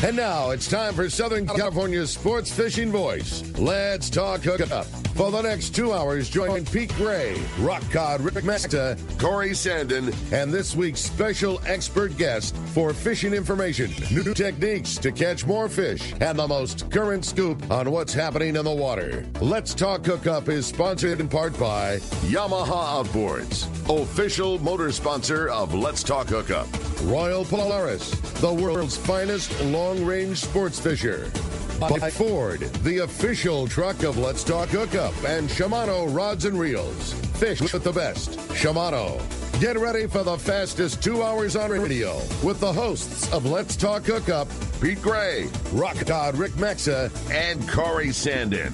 And now it's time for Southern California's sports fishing voice. Let's talk hookup. For the next 2 hours, join Pete Gray, Rock Cod Rick Maxta, Corey Sandin, and this week's special expert guest for fishing information, new techniques to catch more fish, and the most current scoop on what's happening in the water. Let's Talk Hookup is sponsored in part by Yamaha Outboards, official motor sponsor of Let's Talk Hookup. Royal Polaris, the world's finest long-range sports fisher. By Ford, the official truck of Let's Talk Hookup, and Shimano Rods and Reels. Fish with the best. Shimano. Get ready for the fastest 2 hours on radio with the hosts of Let's Talk Hookup, Pete Gray, Rock Cod Rick Maxa, and Corey Sandin.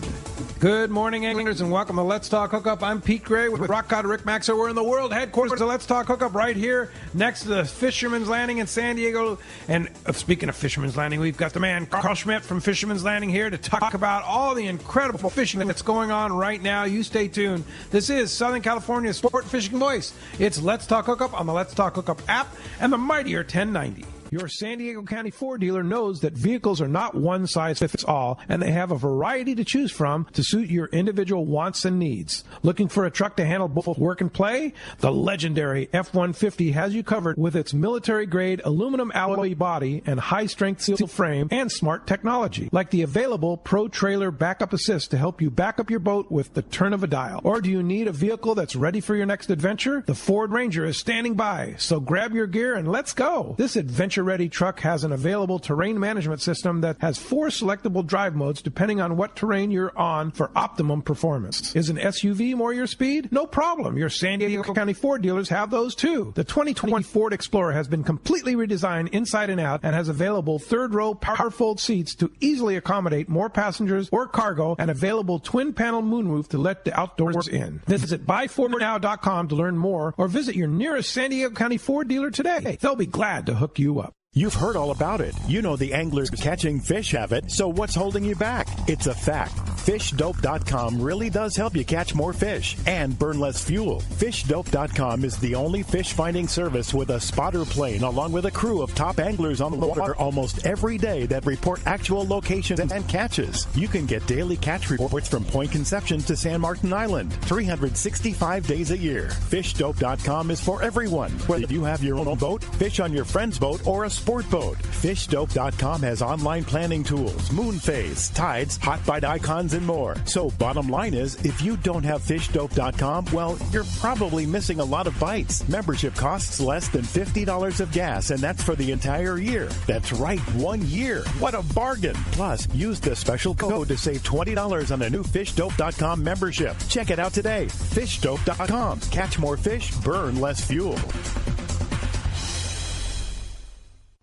Good morning, anglers, and welcome to Let's Talk Hookup. I'm Pete Gray with Rock Cod Rick Maxa. We're in the world headquarters of Let's Talk Hookup right here next to the Fisherman's Landing in San Diego. And speaking of Fisherman's Landing, we've got the man Carl Schmidt from Fisherman's Landing here to talk about all the incredible fishing that's going on right now. You stay tuned. This is Southern California's sport fishing voice. It's Let's Talk Hookup on the Let's Talk Hookup app and the mightier 1090. Your San Diego County Ford dealer knows that vehicles are not one size fits all, and they have a variety to choose from to suit your individual wants and needs. Looking for a truck to handle both work and play? The legendary F-150 has you covered with its military-grade aluminum alloy body and high-strength steel frame and smart technology, like the available Pro Trailer Backup Assist to help you back up your boat with the turn of a dial. Or do you need a vehicle that's ready for your next adventure? The Ford Ranger is standing by, so grab your gear and let's go. This adventure-ready truck has an available terrain management system that has 4 selectable drive modes depending on what terrain you're on for optimum performance. Is an SUV more your speed? No problem. Your San Diego County Ford dealers have those too. The 2020 Ford Explorer has been completely redesigned inside and out and has available third-row power-fold seats to easily accommodate more passengers or cargo and available twin-panel moonroof to let the outdoors in. Visit buyfordnow.com to learn more or visit your nearest San Diego County Ford dealer today. They'll be glad to hook you up. You've heard all about it. You know the anglers catching fish have it, so what's holding you back? It's a fact. FishDope.com really does help you catch more fish and burn less fuel. FishDope.com is the only fish finding service with a spotter plane along with a crew of top anglers on the water almost every day that report actual locations and catches. You can get daily catch reports from Point Conception to San Martin Island, 365 days a year. FishDope.com is for everyone, whether you have your own boat, fish on your friend's boat, or a sport boat. FishDope.com has online planning tools, moon phase, tides, hot bite icons, and more. So bottom line is, if you don't have FishDope.com, well, you're probably missing a lot of bites. Membership costs less than $50 of gas, and that's for the entire year. That's right, 1 year. What a bargain. Plus, use the special code to save $20 on a new FishDope.com membership. Check it out today. FishDope.com. Catch more fish, burn less fuel.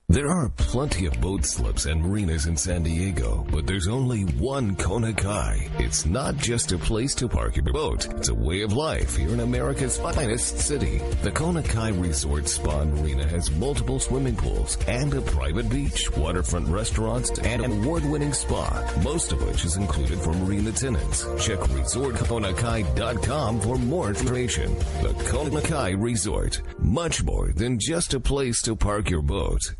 There are plenty of boat slips and marinas in San Diego, but there's only one Kona Kai. It's not just a place to park your boat. It's a way of life here in America's finest city. The Kona Kai Resort Spa and Marina has multiple swimming pools and a private beach, waterfront restaurants, and an award-winning spa, most of which is included for marina tenants. Check ResortKonakai.com for more information. The Kona Kai Resort, much more than just a place to park your boat.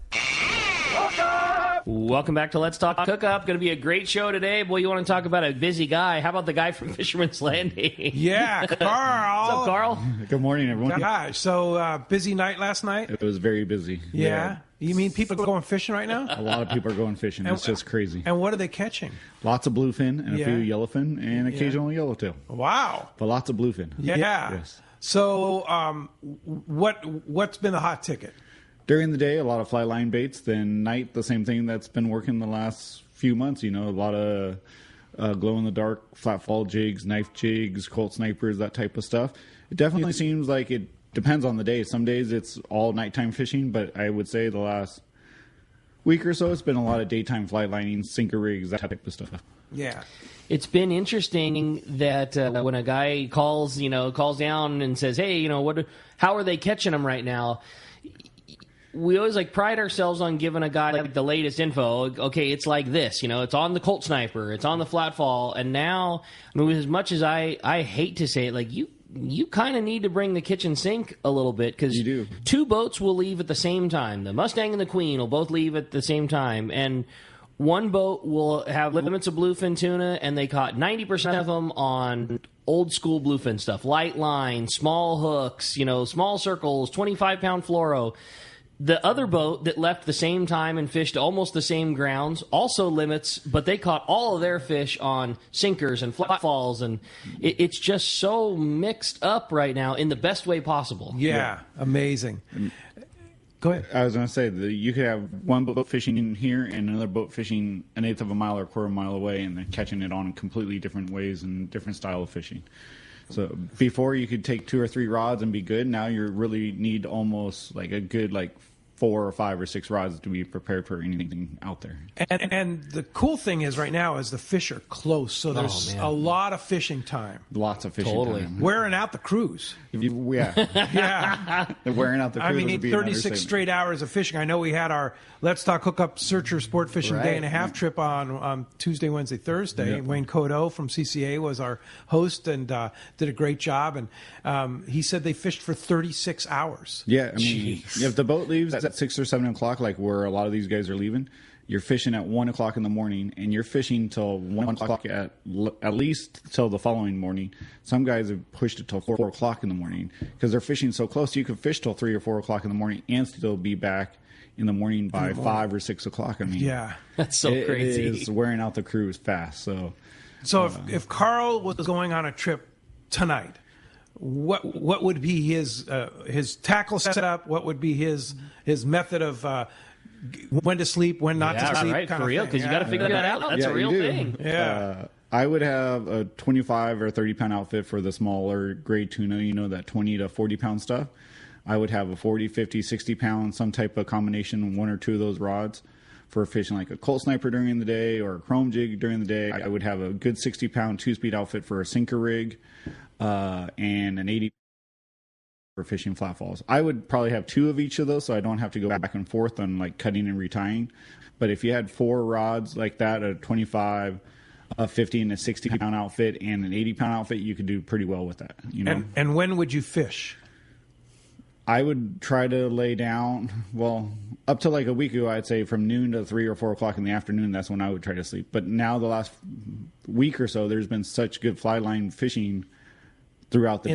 Welcome back to Let's Talk Hookup. Going to be a great show today. Boy, you want to talk about a busy guy. How about the guy from Fisherman's Landing? Yeah, Carl. What's up, Carl? Good morning, everyone. Gosh, so busy night last night? It was very busy. Yeah. You mean people are going fishing right now? A lot of people are going fishing. It's just crazy. And what are they catching? Lots of bluefin and a few yellowfin and occasional yellowtail. Wow. But lots of bluefin. Yeah. Yes. So what's been the hot ticket? During the day, a lot of fly line baits. Then night, the same thing that's been working the last few months. You know, a lot of glow-in-the-dark flat fall jigs, knife jigs, Colt snipers, that type of stuff. It definitely seems like it depends on the day. Some days it's all nighttime fishing, but I would say the last week or so it's been a lot of daytime fly lining, sinker rigs, that type of stuff. Yeah. It's been interesting that when a guy calls down and says, hey, how are they catching them right now? We always pride ourselves on giving a guy the latest info. Okay, it's like this, it's on the Colt Sniper, it's on the flat fall, and now, as much as I hate to say it, you kind of need to bring the kitchen sink a little bit, because You do. 2 boats will leave at the same time. The Mustang and the Queen will both leave at the same time, and one boat will have limits of bluefin tuna, and they caught 90% of them on old school bluefin stuff, light line, small hooks, small circles, 25-pound fluoro. The other boat that left the same time and fished almost the same grounds also limits, but they caught all of their fish on sinkers and flat falls, and it's just so mixed up right now in the best way possible. Yeah. Amazing. Go ahead. I was going to say that you could have one boat fishing in here and another boat fishing an eighth of a mile or a quarter of a mile away, and they're catching it on completely different ways and different style of fishing. So before you could take 2 or 3 rods and be good. Now you really need almost like a good 4 or 5 or 6 rods to be prepared for anything out there. And the cool thing is right now is the fish are close, so there's a lot of fishing time. Lots of fishing time. Wearing out the cruise. Yeah. Yeah. They're wearing out the cruise. I mean, 36 straight hours of fishing. I know we had our Let's Talk Hookup Searcher Sport Fishing Day and a Half trip on Tuesday, Wednesday, Thursday. Yep. Wayne Cotto from CCA was our host and did a great job. And he said they fished for 36 hours. Yeah, I mean, if the boat leaves at 6 or 7 o'clock, like where a lot of these guys are leaving, you're fishing at 1 o'clock in the morning, and you're fishing till 1 o'clock at least till the following morning. Some guys have pushed it till 4 o'clock in the morning because they're fishing so close. You could fish till 3 or 4 o'clock in the morning and still be back in the morning by 5 or 6 o'clock. I mean, that's so crazy. It is wearing out the crews fast. So if Carl was going on a trip tonight, what would be his tackle setup? What would be his method of when to sleep, when not to sleep? Right, for real, because you got to figure that out. That's a real thing. Yeah. I would have a 25 or 30 pound outfit for the smaller grade tuna, that 20 to 40 pound stuff. I would have a 40, 50, 60 pound, some type of combination, 1 or 2 of those rods for fishing like a Colt Sniper during the day or a chrome jig during the day. I would have a good 60 pound 2-speed outfit for a sinker rig and an 80 for fishing flat falls. I would probably have 2 of each of those so I don't have to go back and forth on cutting and retying. But if you had 4 rods like that, a 25, a 50, and a 60 pound outfit and an 80 pound outfit, you could do pretty well with that. And when would you fish? I would try to lay down, up to a week ago, I'd say from noon to 3 or 4 o'clock in the afternoon, that's when I would try to sleep. But now the last week or so, there's been such good fly line fishing throughout the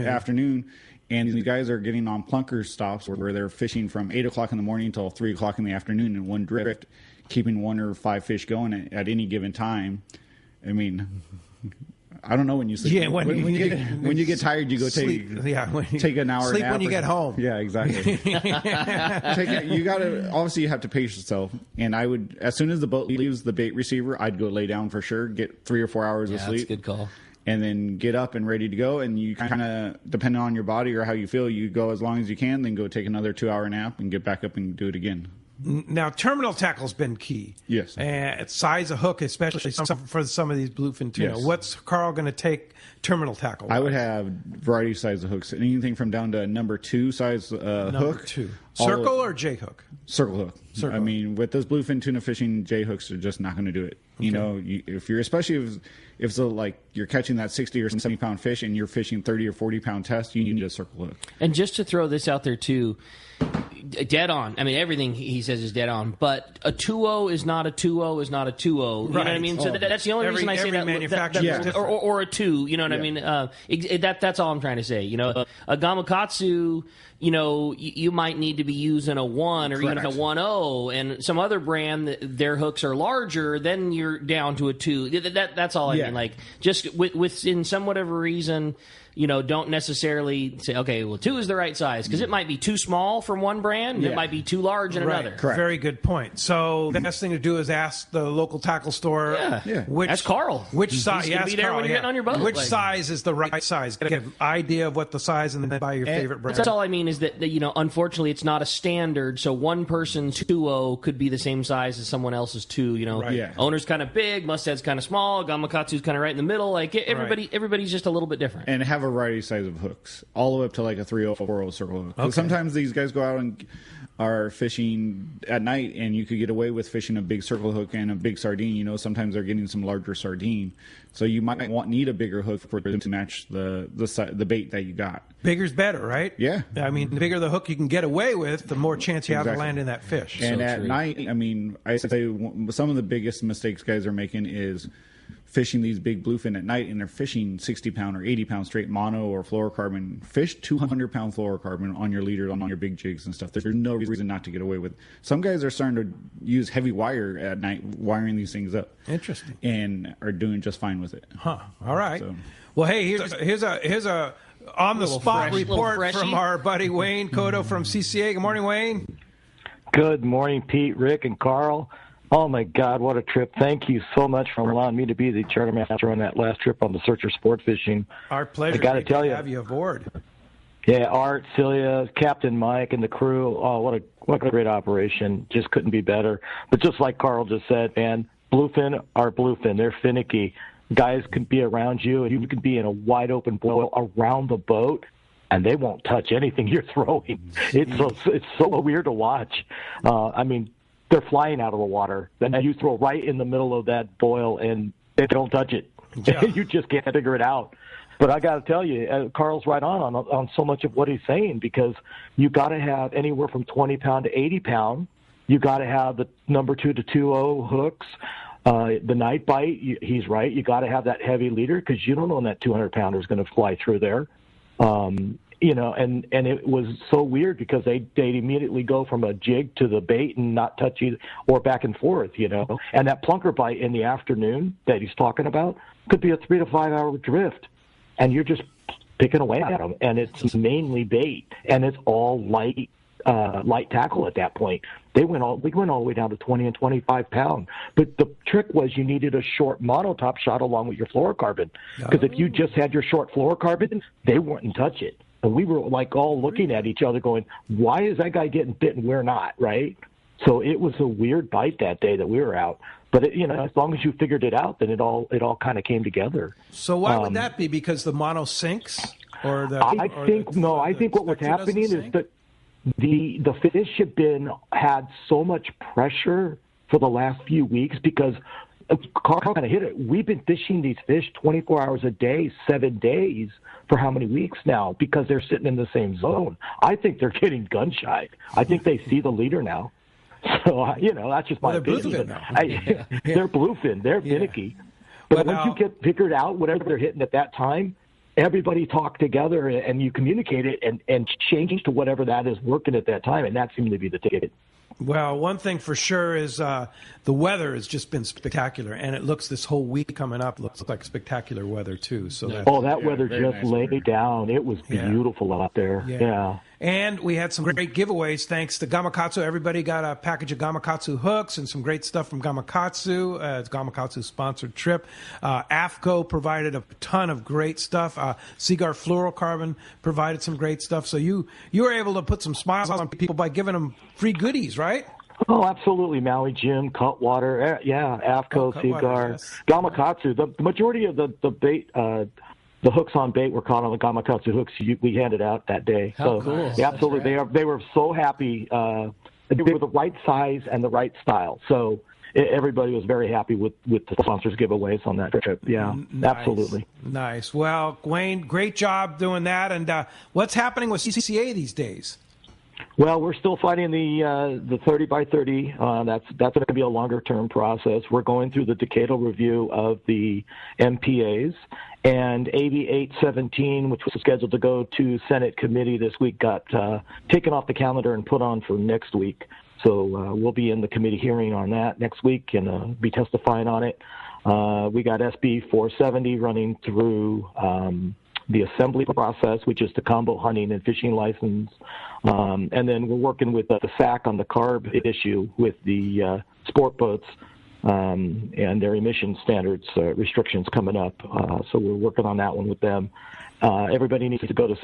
afternoon. And the guys are getting on plunker stops where they're fishing from 8 o'clock in the morning until 3 o'clock in the afternoon in one drift, keeping 1 or 5 fish going at any given time. I mean, I don't know when you sleep. Yeah, when you get tired, you go take an hour sleep nap when you get home. Yeah, exactly. You have to pace yourself. And I would, as soon as the boat leaves the bait receiver, I'd go lay down for sure, get 3 or 4 hours of sleep. That's a good call. And then get up and ready to go. And you kind of, depending on your body or how you feel, you go as long as you can, then go take another 2-hour nap and get back up and do it again. Now, terminal tackle's been key. Yes. And size of hook, especially for some of these bluefin tuna. Yes. What's Carl going to take terminal tackle? I would have variety size of hooks. Anything from down to number 2 size hook. Number 2. Circle or J hook? Circle hook. I mean, with this bluefin tuna fishing, J hooks are just not going to do it. Okay. If you're, especially if you're catching that 60 or 70 pound fish and you're fishing 30 or 40 pound test, you need a circle hook. And just to throw this out there too, dead on. I mean, everything he says is dead on. But a 2-0 is not a 2-0 is not a 2-0. You know what I mean? So that's the only reason I say that. Or a 2. You know what I mean? That's all I'm trying to say. A Gamakatsu, you might need to be using a 1 or even a 1-0, and some other brand, their hooks are larger, then you're down to a 2. That's all I mean. Just within some whatever reason, don't necessarily say, okay, well, 2 is the right size, because it might be too small from one brand, and it might be too large in another. Correct. Very good point. So the best thing to do is ask the local tackle store. That's Carl. Which size? He's going to be there when you're getting on your boat. Which size is the right size? Get an idea of what the size, and then buy your favorite brand. That's all I mean is that unfortunately, it's not a standard. So one person's 2-0 could be the same size as someone else's 2. Owner's kind of big, Mustad's kind of small, Gamakatsu's kind of right in the middle. Everybody's just a little bit different. And have have a variety of size of hooks, all the way up to like a 3/0, 4/0 circle hook. Okay. Sometimes these guys go out and are fishing at night, and you could get away with fishing a big circle hook and a big sardine. You know, sometimes they're getting some larger sardine, so you might need a bigger hook for them to match the bait that you got. Bigger's better, right? Yeah. I mean, the bigger the hook you can get away with, the more chance you have of landing that fish. And at night, I mean, I say some of the biggest mistakes guys are making is fishing these big bluefin at night, and they're fishing 60-pound or 80-pound straight mono or fluorocarbon. Fish 200-pound fluorocarbon on your leader, on your big jigs and stuff. There's no reason not to get away with it. Some guys are starting to use heavy wire at night, wiring these things up. Interesting. And are doing just fine with it. Huh. All right. So. Well, hey, here's a on-the-spot report from our buddy Wayne Cotto from CCA. Good morning, Wayne. Good morning, Pete, Rick, and Carl. Oh, my God, what a trip. Thank you so much for allowing me to be the charter master on that last trip on the Searcher Sport Fishing. Our pleasure. I got to tell you, have you aboard. Yeah, Art, Celia, Captain Mike, and the crew. Oh, what a great operation. Just couldn't be better. But just like Carl just said, man, bluefin are bluefin. They're finicky. Guys can be around you, and you can be in a wide-open boil around the boat, and they won't touch anything you're throwing. It's so weird to watch. I mean, they're flying out of the water. Then you throw right in the middle of that boil, and they don't touch it. Yeah. You just can't figure it out. But I got to tell you, Carl's right on so much of what he's saying, because you got to have anywhere from 20-pound to 80-pound. You got to have the number 2 to 2/0 hooks. The night bite, he's right. You got to have that heavy leader, because you don't know when that 200-pounder is going to fly through there. You know, and it was so weird because they'd immediately go from a jig to the bait and not touch either, or back and forth, you know. And that plunker bite in the afternoon that he's talking about could be a 3 to 5 hour drift, and you're just picking away at them, and it's mainly bait, and it's all light tackle at that point. We went all the way down to 20 and 25 pound. But the trick was you needed a short monotop shot along with your fluorocarbon, because if you just had your short fluorocarbon, they wouldn't touch it. And we were like all looking at each other going, why is that guy getting bit and we're not, right? So it was a weird bite that day that we were out. But, as long as you figured it out, then it all kind of came together. So why would that be? Because the mono sinks? I think what was happening is that the fish had so much pressure for the last few weeks, because Carl kind of hit it. We've been fishing these fish 24 hours a day, 7 days for how many weeks now, because they're sitting in the same zone. I think they're getting gun shy. I think they see the leader now. So, that's just my opinion. They're bluefin. They're finicky. But once you get figured out whatever they're hitting at that time, everybody talk together and you communicate it and change to whatever that is working at that time, and that seemed to be the ticket. Well, one thing for sure is the weather has just been spectacular, and it looks this whole week coming up looks like spectacular weather too. So that weather just laid down. It was beautiful out there. Yeah. And we had some great giveaways thanks to Gamakatsu. Everybody got a package of Gamakatsu hooks and some great stuff from Gamakatsu. It's Gamakatsu's sponsored trip. AFCO provided a ton of great stuff. Seaguar Fluorocarbon provided some great stuff. So you were able to put some smiles on people by giving them free goodies, right? Oh, absolutely. Maui Jim, Cutwater, AFCO, Seaguar, yes. Gamakatsu. The majority of the bait, the hooks on bait were caught on the Gamakatsu hooks we handed out that day. How cool. Yeah, absolutely. Right. They were so happy. They were the right size and the right style. So everybody was very happy with the sponsors' giveaways on that trip. Yeah, nice. Absolutely. Nice. Well, Wayne, great job doing that. And what's happening with CCA these days? Well, we're still fighting the 30 by 30. That's going to be a longer-term process. We're going through the decadal review of the MPAs. And AB 817, which was scheduled to go to Senate committee this week, got taken off the calendar and put on for next week. So we'll be in the committee hearing on that next week and be testifying on it. We got SB 470 running through the assembly process, which is the combo hunting and fishing license. And then we're working with the SAC on the CARB issue with the sport boats. And their emission standards restrictions coming up. So we're working on that one with them. Everybody needs to go to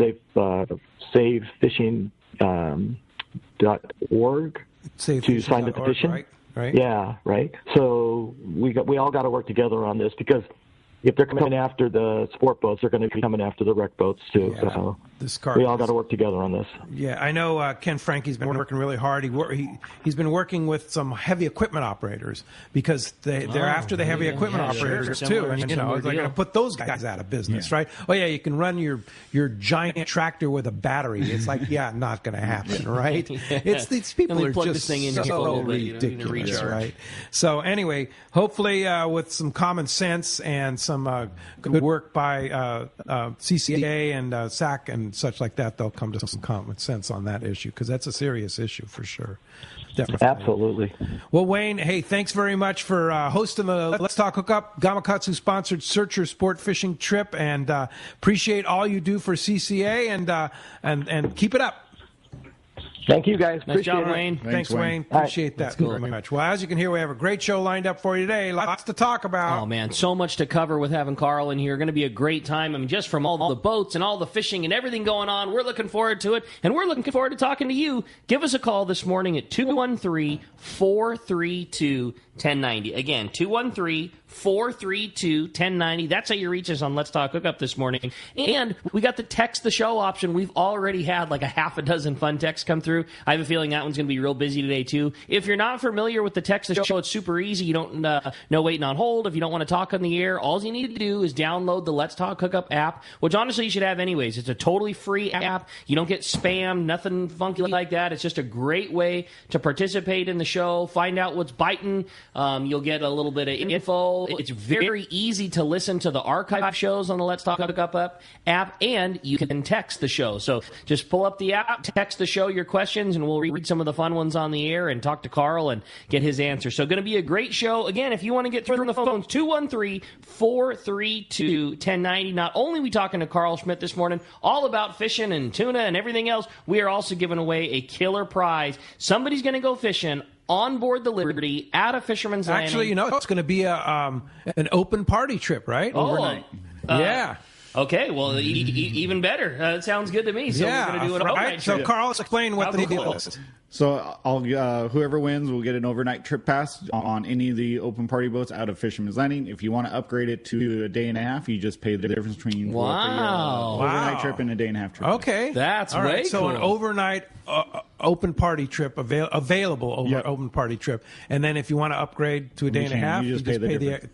savefishing.org to sign the petition. Right. Yeah, right. So we all got to work together on this, because if they're coming after the sport boats, they're going to be coming after the wreck boats too. Yeah. So this we all got to work together on this. Yeah, I know Ken Frankie's been working really hard. He's been working with some heavy equipment operators because they're after the heavy equipment operators too. And they're going to put those guys out of business, right? Oh yeah, you can run your giant tractor with a battery. It's like, not going to happen, right? It's these people are just so ridiculous, right? So anyway, hopefully with some common sense and some good work by CCA and SAC and such like that, they'll come to some common sense on that issue because that's a serious issue for sure. Definitely. Absolutely. Well, Wayne, hey, thanks very much for hosting the Let's Talk Hookup Gamakatsu-sponsored Searcher Sport Fishing Trip, and appreciate all you do for CCA, and keep it up. Thank you, guys. Nice job, Wayne. Thanks, Wayne. Appreciate that very much. Well, as you can hear, we have a great show lined up for you today. Lots to talk about. Oh, man, so much to cover with having Carl in here. Going to be a great time. I mean, just from all the boats and all the fishing and everything going on, we're looking forward to it, and we're looking forward to talking to you. Give us a call this morning at 213-432-1090. Again, 213-432-1090. That's how you reach us on Let's Talk Hookup this morning. And we got the text the show option. We've already had like a half a dozen fun texts come through. I have a feeling that one's going to be real busy today, too. If you're not familiar with the text the show, it's super easy. You don't no waiting on hold. If you don't want to talk on the air, all you need to do is download the Let's Talk Hookup app, which honestly you should have anyways. It's a totally free app. You don't get spam, nothing funky like that. It's just a great way to participate in the show, find out what's biting. You'll get a little bit of info. It's very easy to listen to the archive shows on the Let's Talk Hookup app, and you can text the show. So just pull up the app, text the show your questions, and we'll read some of the fun ones on the air and talk to Carl and get his answer. So going to be a great show. Again, if you want to get through on the phones, 213-432-1090. Not only are we talking to Carl Schmidt this morning, all about fishing and tuna and everything else, we are also giving away a killer prize. Somebody's going to go fishing on board the Liberty at a Fisherman's Landing. Actually, it's going to be an open party trip, right? Overnight. Yeah. Okay, well, even better. It sounds good to me. So we're going to do an overnight trip. So, Carl, explain what the deal is. So whoever wins will get an overnight trip pass on any of the open party boats out of Fisherman's Landing. If you want to upgrade it to a day and a half, you just pay the difference between overnight trip and a day and a half trip. Okay, that's all right. Way so cool. An overnight open party trip available open party trip, and then if you want to upgrade to a day and a half, you just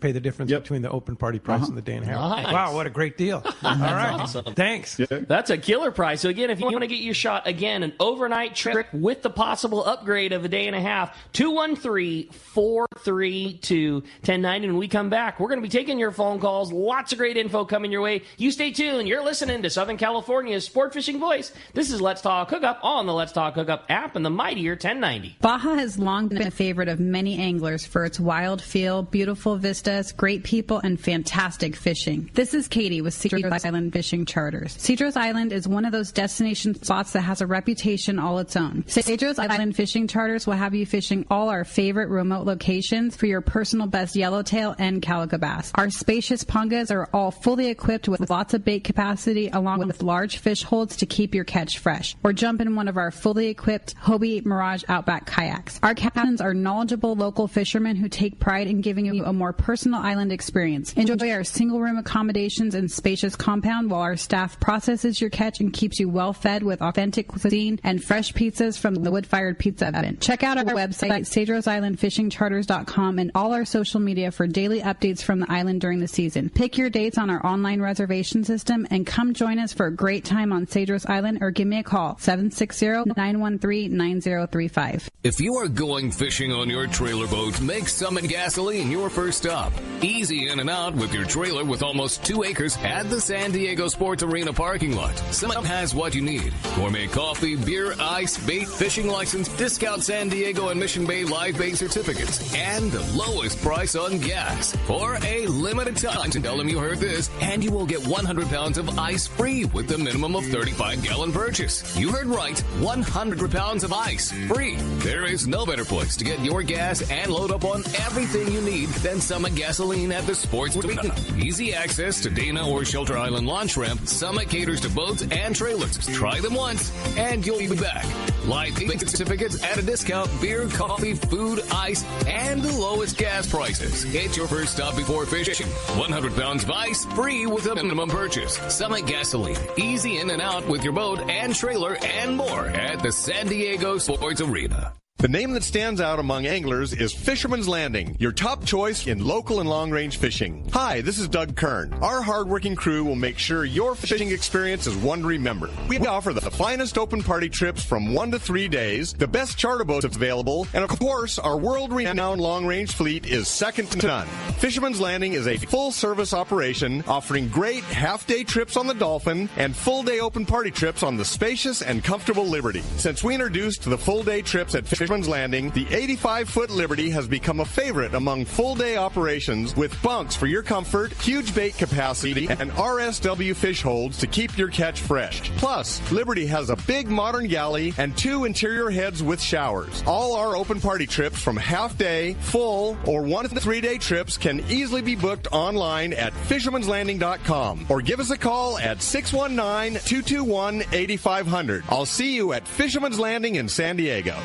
pay the difference between the open party price and the day and a half. Nice. Wow, what a great deal! All right, awesome. Thanks. Yeah. That's a killer price. So again, if you want to get your shot, again, an overnight trip with the possible upgrade of a day and a half, 213-432-1090. When we come back, we're going to be taking your phone calls. Lots of great info coming your way. You stay tuned. You're listening to Southern California's sport fishing voice. This is Let's Talk Hookup on the Let's Talk Hookup app and the mightier 1090. Baja has long been a favorite of many anglers for its wild feel, beautiful vistas, great people, and fantastic fishing. This is Katie with Cedros Island Fishing Charters. Cedros Island is one of those destination spots that has a reputation all its own. Cedros Island Fishing Charters will have you fishing all our favorite remote locations for your personal best yellowtail and calico bass. Our spacious pungas are all fully equipped with lots of bait capacity along with large fish holds to keep your catch fresh. Or jump in one of our fully equipped Hobie Mirage Outback kayaks. Our captains are knowledgeable local fishermen who take pride in giving you a more personal island experience. Enjoy our single room accommodations and spacious compound while our staff processes your catch and keeps you well fed with authentic cuisine and fresh pizzas from the wood-fired pizza oven. Check out our website, cedrosislandfishingcharters.com, and all our social media for daily updates from the island during the season. Pick your dates on our online reservation system and come join us for a great time on Cedros Island or give me a call, 760-913-9035. If you are going fishing on your trailer boat, make Summit Gasoline your first stop. Easy in and out with your trailer with almost 2 acres at the San Diego Sports Arena parking lot. Summit has what you need. Gourmet coffee, beer, ice, bait, fishing license, discount San Diego and Mission Bay live bait certificates, and the lowest price on gas. For a limited time, tell them you heard this, and you will get 100 pounds of ice free with the minimum of 35-gallon purchase. You heard right, 100 pounds of ice free. There is no better place to get your gas and load up on everything you need than Summit Gasoline at the Sports Arena. Easy access to Dana or Shelter Island launch ramp. Summit caters to boats and trailers. Try them once, and you'll be back. live payment certificates at a discount, beer, coffee, food, ice, and the lowest gas prices. It's your first stop before fishing. 100 pounds of ice, free with a minimum purchase. Summit Gasoline, easy in and out with your boat and trailer and more at the San Diego Sports Arena. The name that stands out among anglers is Fisherman's Landing, your top choice in local and long-range fishing. Hi, this is Doug Kern. Our hardworking crew will make sure your fishing experience is one to remember. We offer the finest open party trips from 1 to 3 days, the best charter boats available, and of course, our world-renowned long-range fleet is second to none. Fisherman's Landing is a full-service operation offering great half-day trips on the Dolphin and full-day open party trips on the spacious and comfortable Liberty. Since we introduced the full-day trips at Fisherman's Landing, the 85-foot Liberty has become a favorite among full-day operations with bunks for your comfort, huge bait capacity, and RSW fish holds to keep your catch fresh. Plus, Liberty has a big modern galley and 2 interior heads with showers. All our open party trips from half-day, full, or 1 to 3 day trips can easily be booked online at fishermanslanding.com or give us a call at 619-221-8500. I'll see you at Fisherman's Landing in San Diego.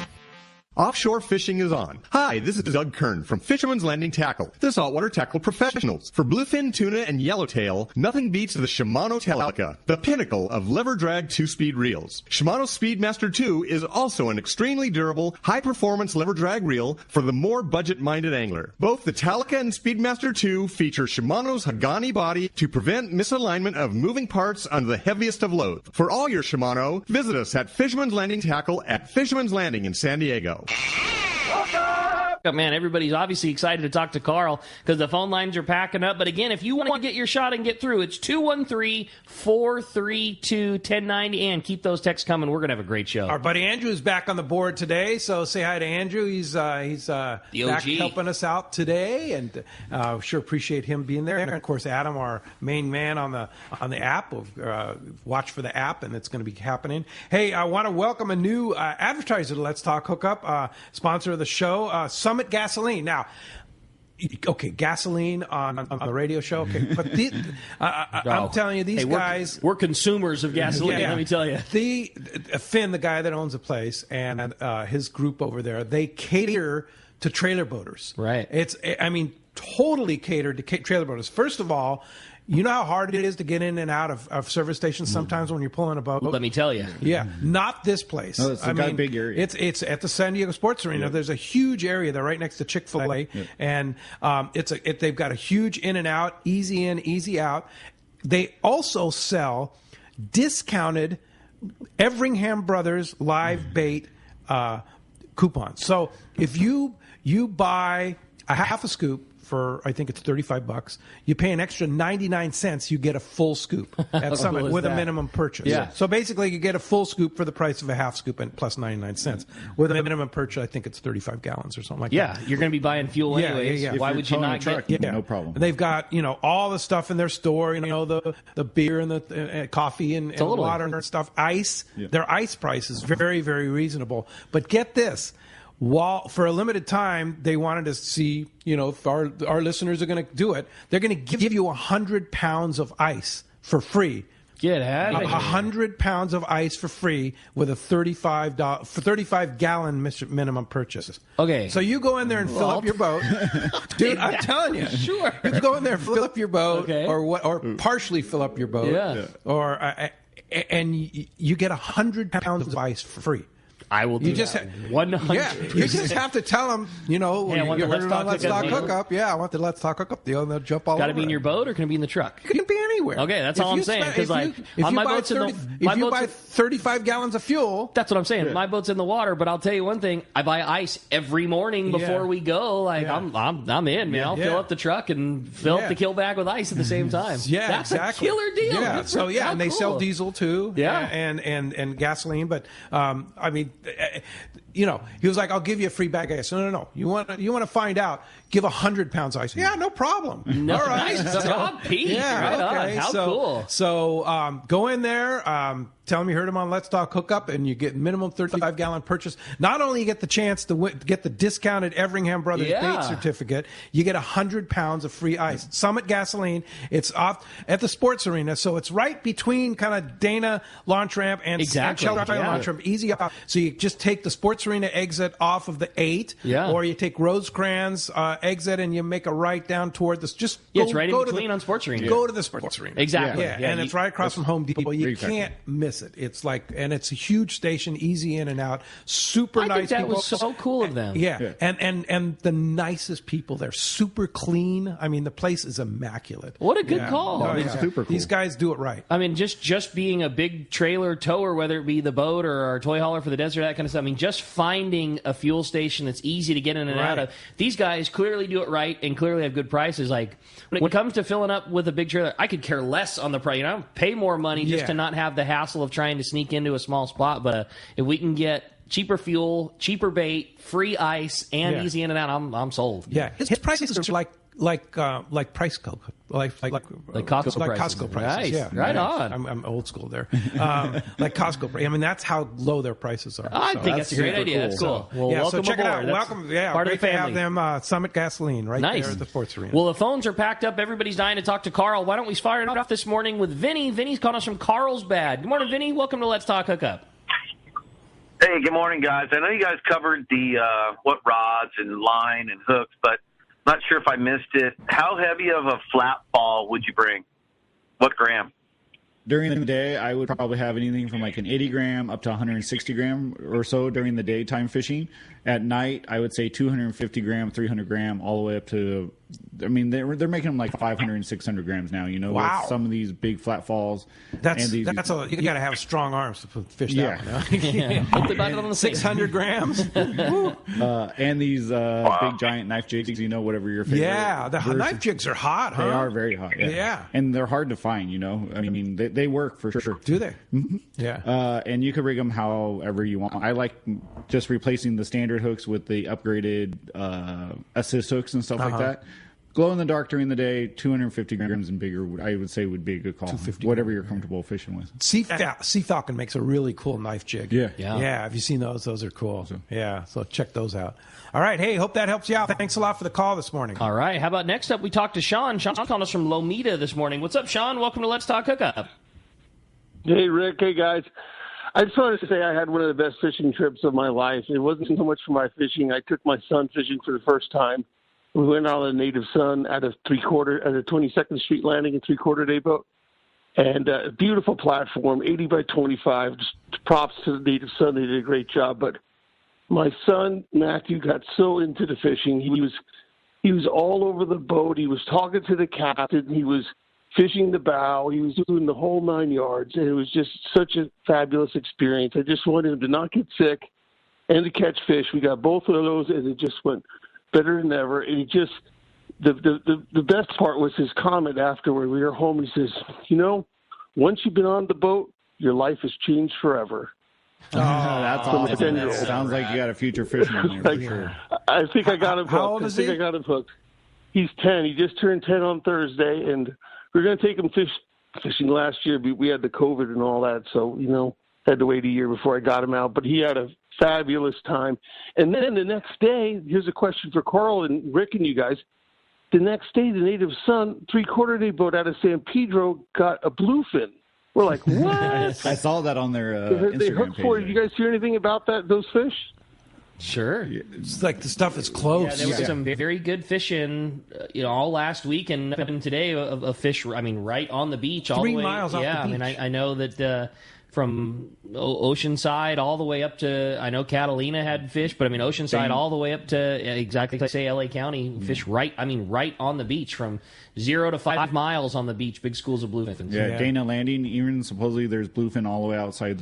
Offshore fishing is on. Hi, this is Doug Kern from Fisherman's Landing Tackle, the saltwater tackle professionals. For bluefin tuna and yellowtail, nothing beats the Shimano Telica, the pinnacle of lever drag 2-speed reels. Shimano Speedmaster 2 is also an extremely durable, high-performance lever drag reel for the more budget-minded angler. Both the Telica and Speedmaster 2 feature Shimano's Hagani body to prevent misalignment of moving parts under the heaviest of loads. For all your Shimano, visit us at Fisherman's Landing Tackle at Fisherman's Landing in San Diego. Man, everybody's obviously excited to talk to Carl because the phone lines are packing up. But again, if you want to get your shot and get through, it's 213-432-1090. And keep those texts coming. We're going to have a great show. Our buddy Andrew is back on the board today, so say hi to Andrew. He's back helping us out today, and sure appreciate him being there. And of course, Adam, our main man on the app. Watch for the app, and it's going to be happening. Hey, I want to welcome a new advertiser to Let's Talk Hookup, sponsor of the show, Summit Gasoline. Now, okay, gasoline on the radio show, okay, but I'm telling you, these guys... We're consumers of gasoline, let me tell you. Finn, the guy that owns the place, and his group over there, they cater to trailer boaters. Right. Totally catered to trailer boaters. First of all, you know how hard it is to get in and out of service stations sometimes when you're pulling a boat? Let me tell you. Yeah, not this place. No, it's a big area. It's at the San Diego Sports Arena. Yep. There's a huge area there right next to Chick-fil-A. Yep. And they've got a huge in and out, easy in, easy out. They also sell discounted Everingham Brothers live bait coupons. So if you buy a half a scoop for, I think it's $35, you pay an extra 99 cents, you get a full scoop at Summit with a minimum purchase. Yeah. So basically, you get a full scoop for the price of a half scoop and plus 99 cents. With a minimum purchase, I think it's 35 gallons or something like that. Yeah, you're going to be buying fuel anyways. Yeah. Why would you not truck, get... no problem. They've got, all the stuff in their store, the beer and the coffee and water and stuff. Ice. Yeah. Their ice price is very, very reasonable. But get this. While for a limited time, they wanted to see, if our listeners are going to do it, they're going to give you 100 pounds of ice for free. Get out of here. 100 pounds of ice for free with a 35-gallon minimum purchase. Okay. So you go in there and fill up your boat. Dude, I'm telling you. Sure. You go in there and fill up your boat or partially fill up your boat. Yeah. And you get 100 pounds of ice for free. I will do that. 100. Yeah, you just have to tell them, you heard it on Let's Talk Hookup. Yeah, I want the Let's Talk Hookup deal, and they'll jump all over. Got to be in your boat, or can it be in the truck? It can be anywhere. Okay, that's all I'm saying. Because if you buy 35 gallons of fuel, that's what I'm saying. Yeah. My boat's in the water, but I'll tell you one thing: I buy ice every morning before we go. I'm in, man. I'll fill up the truck and fill up the kill bag with ice at the same time. Yeah, that's exactly. a killer deal. Yeah, so and they sell diesel too. Yeah, and gasoline, but he was like, I'll give you a free bag of ice. No. You want to find out, give 100 pounds of ice. Yeah, no problem. No, all right. Nice job, Pete. Yeah, right okay. on. How cool. So go in there, tell them you heard them on Let's Talk Hookup, and you get minimum 35-gallon purchase. Not only you get the chance to get the discounted Everingham Brothers bait certificate, you get 100 pounds of free ice. Summit Gasoline. It's off at the sports arena, so it's right between kind of Dana Launch Ramp and Shelter Launch Ramp. Easy off. So you just take the sports arena exit off of the 8, or you take Rosecrans exit and you make a right down toward this. Just it's right in between on sports arena. Go to the sports arena. Exactly. And it's right across from Home Depot. You can't miss it. It's like, and it's a huge station, easy in and out. Super nice people. I think that was so cool of them. Yeah. And the nicest people there. Super clean. I mean, the place is immaculate. What a good call. Super cool. These guys do it right. I mean, just being a big trailer tower, whether it be the boat or our toy hauler for the desert, that kind of stuff. I mean, just finding a fuel station that's easy to get in and out of. These guys clearly do it right and clearly have good prices. Like, when it comes to filling up with a big trailer, I could care less on the price. You know, pay more money just to not have the hassle of trying to sneak into a small spot. But if we can get cheaper fuel, cheaper bait, free ice, and easy in and out, I'm sold. Yeah, his prices are like price Coke, like Costco prices. Nice. Yeah, right on. I'm old school there. Like Costco. I mean, that's how low their prices are. I think that's a great idea. Cool. That's cool. Well, welcome so check aboard. it out. Welcome. Yeah, part great of the family. to have them. Summit Gasoline right there at the sports arena. Well, the phones are packed up. Everybody's dying to talk to Carl. Why don't we fire it off this morning with Vinny? Vinny's calling us from Carlsbad. Good morning, Vinny. Welcome to Let's Talk Hookup. Hey, good morning, guys. I know you guys covered the what rods and line and hooks, but not sure if I missed it. How heavy of a flat ball would you bring? What gram? During the day, I would probably have anything from like an 80 gram up to 160 gram or so during the daytime fishing. At night, I would say 250 gram, 300 gram, all the way up to, I mean, they're making them like 500 and 600 grams now, you know, with some of these big flat falls. You got to have strong arms to put fish down. Put the bucket on the 600 grams. And these big giant knife jigs, you know, whatever your favorite. Yeah, the knife jigs are hot, huh? They are very hot, yeah. And they're hard to find, you know. I mean, they work for sure. Do they? Mm-hmm. Yeah. And you can rig them however you want. I like just replacing the standard hooks with the upgraded assist hooks and stuff like that. Glow in the dark during the day, 250 grams and bigger, I would say would be a good call. Whatever you're comfortable fishing with. Sea Falcon makes a really cool knife jig. Yeah. Have you seen those? Those are cool. So check those out. All right. Hey, hope that helps you out. Thanks a lot for the call this morning. All right. How about next up? We talked to Sean. Sean's calling us from Lomita this morning. What's up, Sean? Welcome to Let's Talk Hookup. Hey, Rick. Hey, guys. I just wanted to say I had one of the best fishing trips of my life. It wasn't so much for my fishing. I took my son fishing for the first time. We went out on a Native Sun at a 22nd Street landing, a 3/4 day boat. And a beautiful platform, 80 by 25. Just props to the Native Sun. They did a great job. But my son, Matthew, got so into the fishing. He was all over the boat. He was talking to the captain. He was fishing the bow. He was doing the whole 9 yards, and it was just such a fabulous experience. I just wanted him to not get sick and to catch fish. We got both of those, and it just went better than ever. And the best part was his comment afterward. We were home. He says, you know, once you've been on the boat, your life has changed forever. Oh, that's awesome. Sounds like you got a future fisherman there for sure. I think I got him hooked. How old is he? I got him hooked. He's 10. He just turned 10 on Thursday, and we were going to take him fishing last year, but we had the COVID and all that, so, you know, had to wait a year before I got him out. But he had a fabulous time. And then the next day, here's a question for Carl and Rick and you guys. The next day, the Native Sun 3/4 day boat out of San Pedro got a bluefin. We're like, what? I saw that on their Instagram page. Did you guys hear anything about those fish? Sure. It's like the stuff is close. Yeah, there was some very good fishing, all last week and today of fish. I mean, right on the beach, all 3 the way. miles off the beach. I mean, I know that from Oceanside all the way up to, I know Catalina had fish, but I mean Oceanside all the way up to exactly say LA County, fish right on the beach from 0 to 5 miles on the beach, big schools of bluefin. Yeah, Dana Landing, even supposedly there's bluefin all the way outside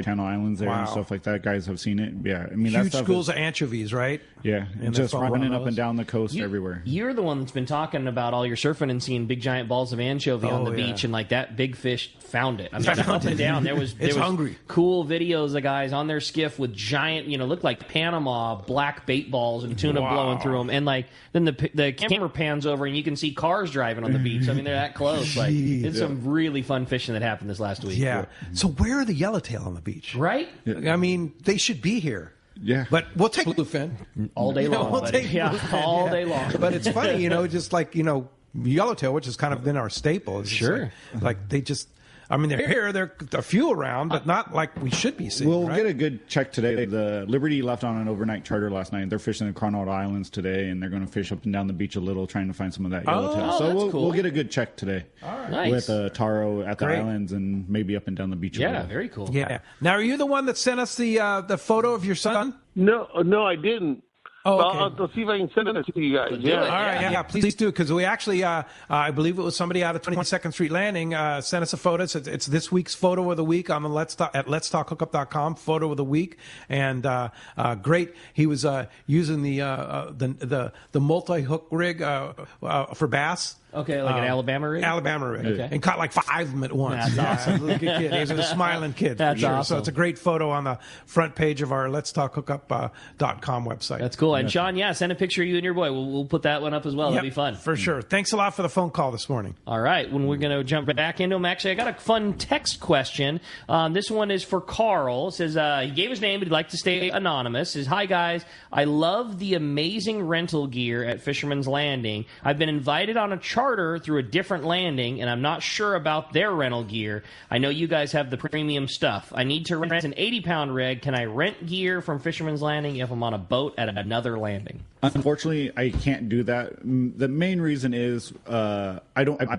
Channel Islands there and stuff like that. Guys have seen it. Yeah, I mean, huge schools of anchovies, right? Yeah, and just running up and down the coast everywhere. You're the one that's been talking about all your surfing and seeing big giant balls of anchovy on the beach, and like that big fish found it. I mean, up and down, there was It's hungry. Cool videos of guys on their skiff with giant, look like Panama black bait balls and tuna blowing through them, and then the camera pans over and you can see cars driving on the beach. I mean, they're that close. It's some really fun fishing that happened this last week. Yeah. So where are the yellowtail on the beach? Right? I mean, they should be here. Yeah. But we'll take bluefin all day long. We'll take bluefin, all day long. But it's funny, just like, yellowtail, which has kind of been our staple. Sure. Like they just, they're here. There are a few around, but not like we should be seeing. We'll get a good check today. The Liberty left on an overnight charter last night. They're fishing the Cronulla Islands today, and they're going to fish up and down the beach a little, trying to find some of that yellowtail. So we'll get a good check today. All right. With taro at the islands and maybe up and down the beach. Yeah, very cool. Yeah. Now, are you the one that sent us the photo of your son? No, I didn't. Oh, okay. I'll see if I can send it to you guys. Yeah. All right. Yeah, please do, because we actually, I believe it was somebody out of 22nd Street Landing sent us a photo. It's this week's photo of the week on the at letstalkhookup.com, photo of the week, and great. He was using the multi-hook rig for bass. Okay, like an Alabama rig? Alabama rig. Okay. And caught like 5 of them at once. That's awesome. Look at kid. He's a smiling kid. That's for sure. awesome. So it's a great photo on the front page of our letstalkhookup.com website. That's cool. And Sean, send a picture of you and your boy. We'll put that one up as well. That'll be fun. For sure. Thanks a lot for the phone call this morning. All right. When we're going to jump back into them, actually, I got a fun text question. This one is for Carl. It says he gave his name, but he'd like to stay anonymous. Says, hi, guys. I love the amazing rental gear at Fisherman's Landing. I've been invited on a charter through a different landing, and I'm not sure about their rental gear. I know you guys have the premium stuff. I need to rent an 80-pound rig. Can I rent gear from Fisherman's Landing if I'm on a boat at another landing? Unfortunately, I can't do that. The main reason is I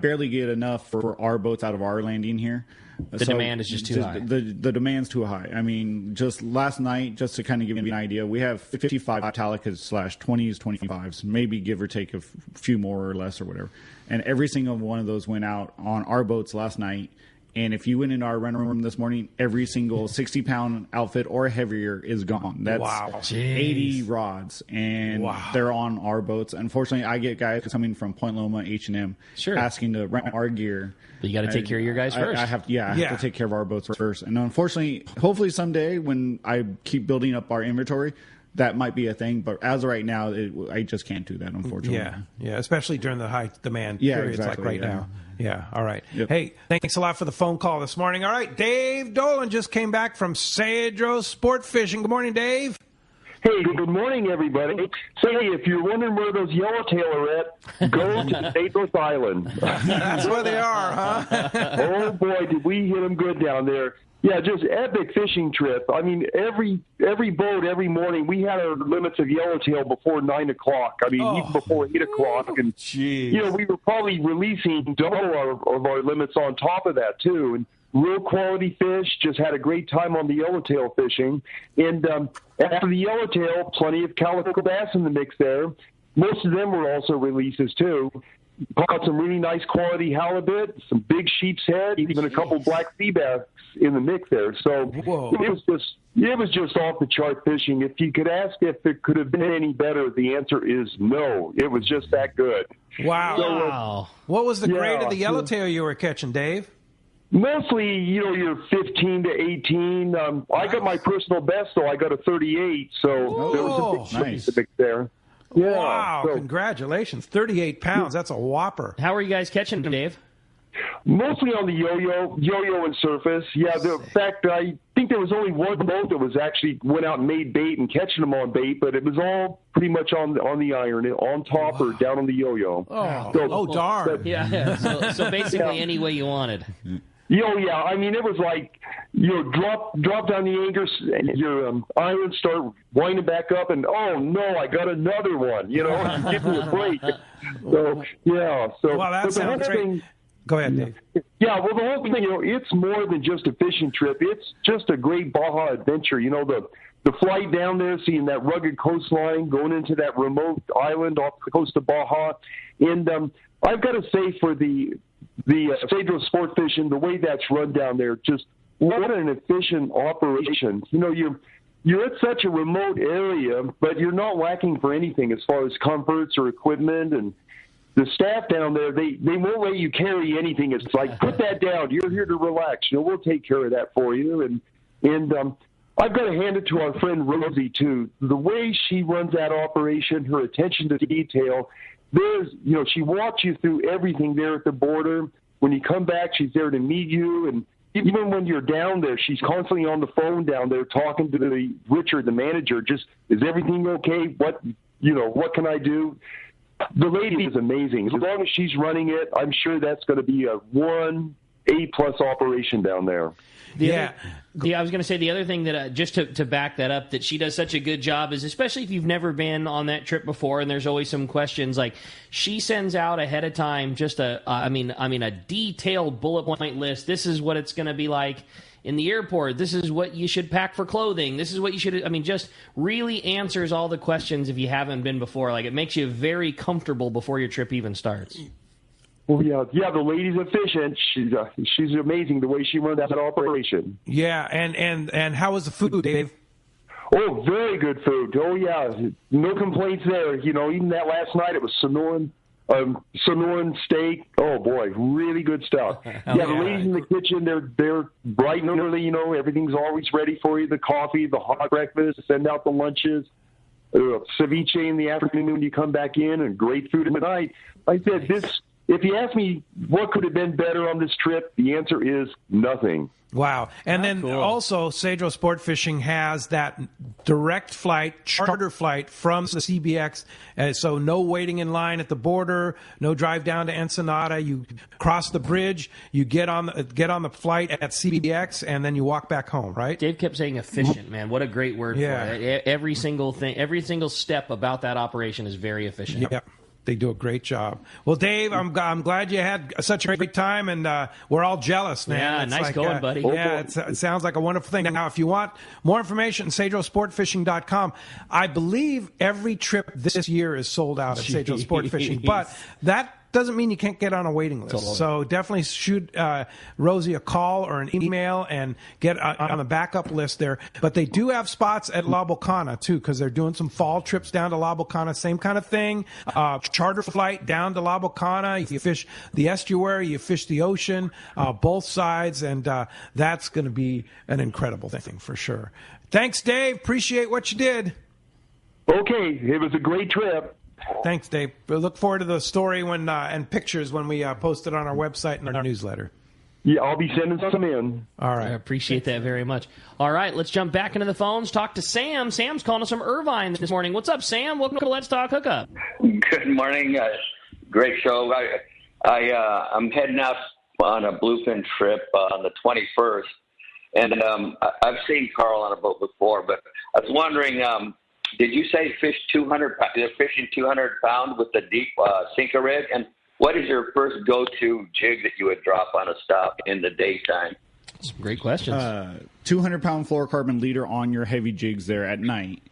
barely get enough for our boats out of our landing here. The demand is just too high. The demand's too high. I mean, just last night, just to kind of give you an idea, we have 55 Italicas / 20s, 25s, maybe give or take a few more or less or whatever. And every single one of those went out on our boats last night. And if you went into our rental room this morning, every single 60-pound outfit or heavier is gone. That's 80 rods, and they're on our boats. Unfortunately, I get guys coming from Point Loma, H&M, asking to rent our gear. But you got to take care of your guys first. I have to take care of our boats first. And unfortunately, hopefully someday when I keep building up our inventory, that might be a thing, but as of right now, I just can't do that, unfortunately. Yeah, especially during the high demand periods like right now. Yeah, all right. Yep. Hey, thanks a lot for the phone call this morning. All right, Dave Dolan just came back from Cedros Sport Fishing. Good morning, Dave. Hey, good morning, everybody. Say, if you're wondering where those yellowtail are at, go to Cedros Island. That's where they are, huh? Oh, boy, did we hit them good down there. Yeah, just epic fishing trip. I mean, every boat, every morning, we had our limits of yellowtail before 9 o'clock. I mean, even before 8 o'clock. And, we were probably releasing double of our limits on top of that, too. And real quality fish, just had a great time on the yellowtail fishing. And after the yellowtail, plenty of calico bass in the mix there. Most of them were also releases, too. Caught some really nice quality halibut, some big sheep's head, even a couple black sea bass in the mix there. So it was just off the chart fishing. If you could ask if it could have been any better, the answer is no. It was just that good. Wow. Wow. What was the grade of the yellowtail you were catching, Dave? Mostly, you're 15 to 18. I got my personal best, so I got a 38. So there was a big mix there. Yeah, wow, congratulations. 38 pounds. That's a whopper. How are you guys catching them, Dave? Mostly on the yo-yo and surface. Yeah, in fact, I think there was only one boat that was actually went out and made bait and catching them on bait, but it was all pretty much on the iron, on top or down on the yo-yo. Darn. Yeah. So basically any way you wanted. Yeah. I mean, it was like, drop down the anchor and your iron start winding back up, and oh no, I got another one. Give me a break. So yeah. So well, that sounds great. Go ahead, Dave. Yeah, well, the whole thing, it's more than just a fishing trip. It's just a great Baja adventure. The flight down there, seeing that rugged coastline, going into that remote island off the coast of Baja, and I've got to say for the Cedros Sport Fishing, the way that's run down there, just what an efficient operation. You're at such a remote area, but you're not lacking for anything as far as comforts or equipment, and the staff down there, they won't let you carry anything. It's like, put that down. You're here to relax. We'll take care of that for you. And I've got to hand it to our friend Rosie, too. The way she runs that operation, her attention to detail, she walks you through everything there at the border. When you come back, she's there to meet you. And even when you're down there, she's constantly on the phone down there talking to Richard, the manager. Just, is everything okay? What can I do? The lady is amazing. As long as she's running it, I'm sure that's going to be a 1A+ operation down there. I was going to say the other thing that just to back that up, that she does such a good job is, especially if you've never been on that trip before, and there's always some questions, like she sends out ahead of time just a detailed bullet point list. This is what it's going to be like in the airport. This is what you should pack for clothing. This is what you should. just really answers all the questions if you haven't been before. Like, it makes you very comfortable before your trip even starts. Well, yeah, the lady's efficient. She's amazing the way she runs that operation. Yeah, and how was the food, Dave? Oh, very good food. Oh, yeah, no complaints there. Even that last night, it was Sonoran steak. Oh, boy, really good stuff. The ladies in the kitchen, they're bright and early. Everything's always ready for you. The coffee, the hot breakfast, send out the lunches. Ceviche in the afternoon when you come back in, and great food at night. Like I said, if you ask me what could have been better on this trip, the answer is nothing. Wow. And then also, Cedro Sport Fishing has that direct flight, charter flight from the CBX. So no waiting in line at the border, no drive down to Ensenada. You cross the bridge, you get on the flight at CBX, and then you walk back home, right? Dave kept saying efficient, man. What a great word for it. Every single thing, every single step about that operation is very efficient. Yeah. They do a great job. Well, Dave, I'm glad you had such a great time, and we're all jealous, man. Yeah, nice going, buddy. Yeah, it sounds like a wonderful thing. Now, if you want more information, CedroSportFishing.com. I believe every trip this year is sold out at Cedro Sport Fishing, but that doesn't mean you can't get on a waiting list. Totally. So definitely shoot Rosie a call or an email and get on the backup list there. But they do have spots at La Bocana, too, because they're doing some fall trips down to La Bocana. Same kind of thing. Charter flight down to La Bocana. You fish the estuary, you fish the ocean, both sides, and that's going to be an incredible thing for sure. Thanks, Dave. Appreciate what you did. Okay. It was a great trip. Thanks, Dave. We look forward to the story and pictures when we post it on our website and our newsletter. Yeah, I'll be sending some in. All right. I appreciate that very much. All right, let's jump back into the phones. Talk to Sam. Sam's calling us from Irvine this morning. What's up, Sam? Welcome to Let's Talk Hookup. Good morning. Great show. I'm heading out on a bluefin trip on the 21st, and I've seen Carl on a boat before, but I was wondering, did you say fishing 200 pound with the deep sinker rig? And what is your first go-to jig that you would drop on a stop in the daytime? Some great questions. 200-pound fluorocarbon leader on your heavy jigs there at night.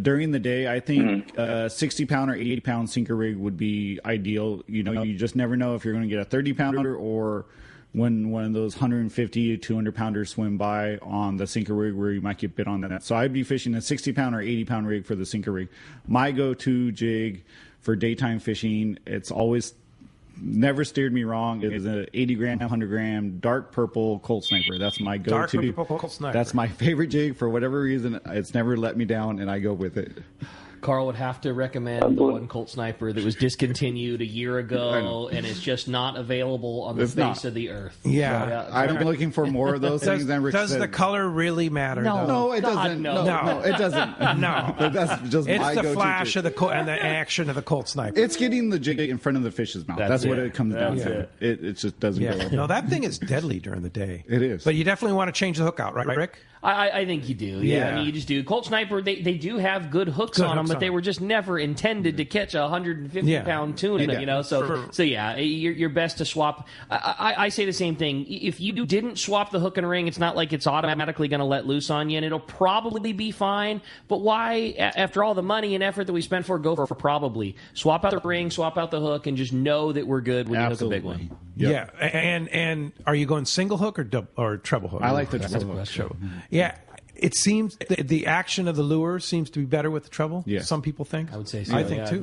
During the day, I think 60-pound or 80-pound sinker rig would be ideal. You just never know if you're going to get a 30-pounder or when one of those 150 to 200-pounders swim by on the sinker rig where you might get bit on that. So I'd be fishing a 60-pound or 80-pound rig for the sinker rig. My go-to jig for daytime fishing, it's always never steered me wrong, is an 80-gram, 100-gram dark purple Colt Sniper. That's my go-to. Dark purple Colt Sniper. That's my favorite jig. For whatever reason, it's never let me down, and I go with it. Carl would have to recommend the one Colt Sniper that was discontinued a year ago and is just not available on the face of the earth. Yeah. I'm looking for more of those things than Rick Does said. the color really matter? No, it doesn't. No, it doesn't. No. That's just it's my the go-to flash jig. of the and the action of the Colt Sniper. It's getting the jig in front of the fish's mouth. That's what it comes down to. It just doesn't go over. No, that thing is deadly during the day. It is. But you definitely want to change the hook out, right, Rick? I think you do. Yeah. I mean, you just do. Colt Sniper, they do have good hooks on them, but they were just never intended to catch a 150-pound tuna, So yeah, you're best to swap. I say the same thing. If you didn't swap the hook and ring, it's not like it's automatically going to let loose on you, and it'll probably be fine. But why, after all the money and effort that we spent go for probably? Swap out the ring, swap out the hook, and just know that we're good when you hook a big one. Yep. Yeah, and are you going single hook or treble hook? I like the treble hook. Yeah, It seems the action of the lure seems to be better with the treble. Yeah. Some people think. I would say so. I think too.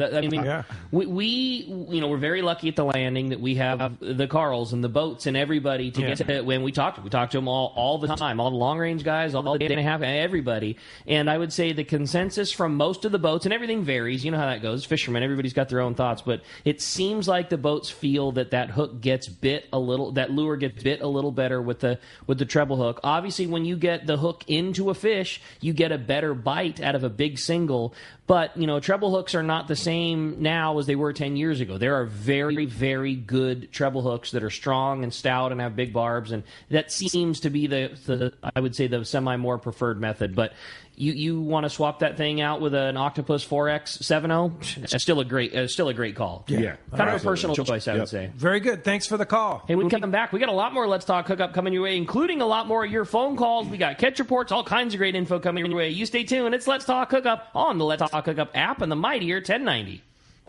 We're very lucky at the landing that we have the Carls and the boats and everybody to get to. When we talk to them all the time, all the long range guys, all the day and a half, everybody. And I would say the consensus from most of the boats, and everything varies. You know how that goes. Fishermen, everybody's got their own thoughts, but it seems like the boats feel that hook gets bit a little, that lure gets bit a little better with the treble hook. Obviously, when you get the hook into a fish, you get a better bite out of a big single. But, treble hooks are not the same now as they were 10 years ago. There are very, very good treble hooks that are strong and stout and have big barbs, and that seems to be the I would say, the semi-more preferred method. But you want to swap that thing out with an Octopus 4X 7.0? It's still a great call. Yeah. Kind of a personal choice, I would say. Very good. Thanks for the call. Hey, when we come back, we got a lot more Let's Talk Hookup coming your way, including a lot more of your phone calls. We got catch reports, all kinds of great info coming your way. You stay tuned. It's Let's Talk Hookup on the Let's Talk Hookup app and the mightier 1090.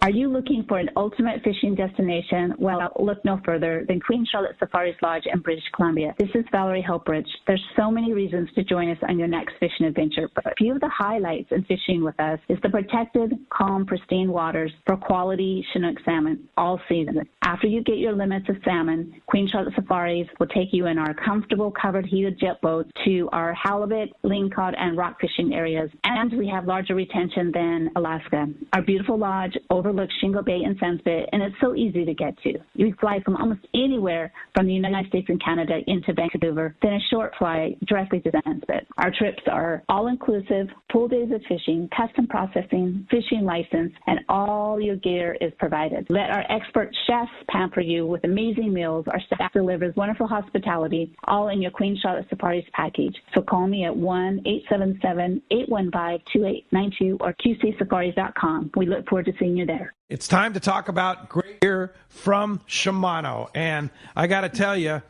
Are you looking for an ultimate fishing destination? Well, look no further than Queen Charlotte Safaris Lodge in British Columbia. This is Valerie Helpridge. There's so many reasons to join us on your next fishing adventure, but a few of the highlights in fishing with us is the protected, calm, pristine waters for quality Chinook salmon all season. After you get your limits of salmon, Queen Charlotte Safaris will take you in our comfortable covered heated jet boats to our halibut, lingcod, and rock fishing areas, and we have larger retention than Alaska. Our beautiful lodge overlooks Shingle Bay and Sandspit, and it's so easy to get to. You fly from almost anywhere from the United States and Canada into Vancouver, then a short flight directly to Sandspit. Our trips are all-inclusive, full days of fishing, custom processing, fishing license, and all your gear is provided. Let our expert chefs pamper you with amazing meals. Our staff delivers wonderful hospitality, all in your Queen Charlotte Safaris package. So call me at 1-877-815-2892 or QCSafaris.com. We look forward to seeing you there. It's time to talk about great gear from Shimano. And I got to tell you,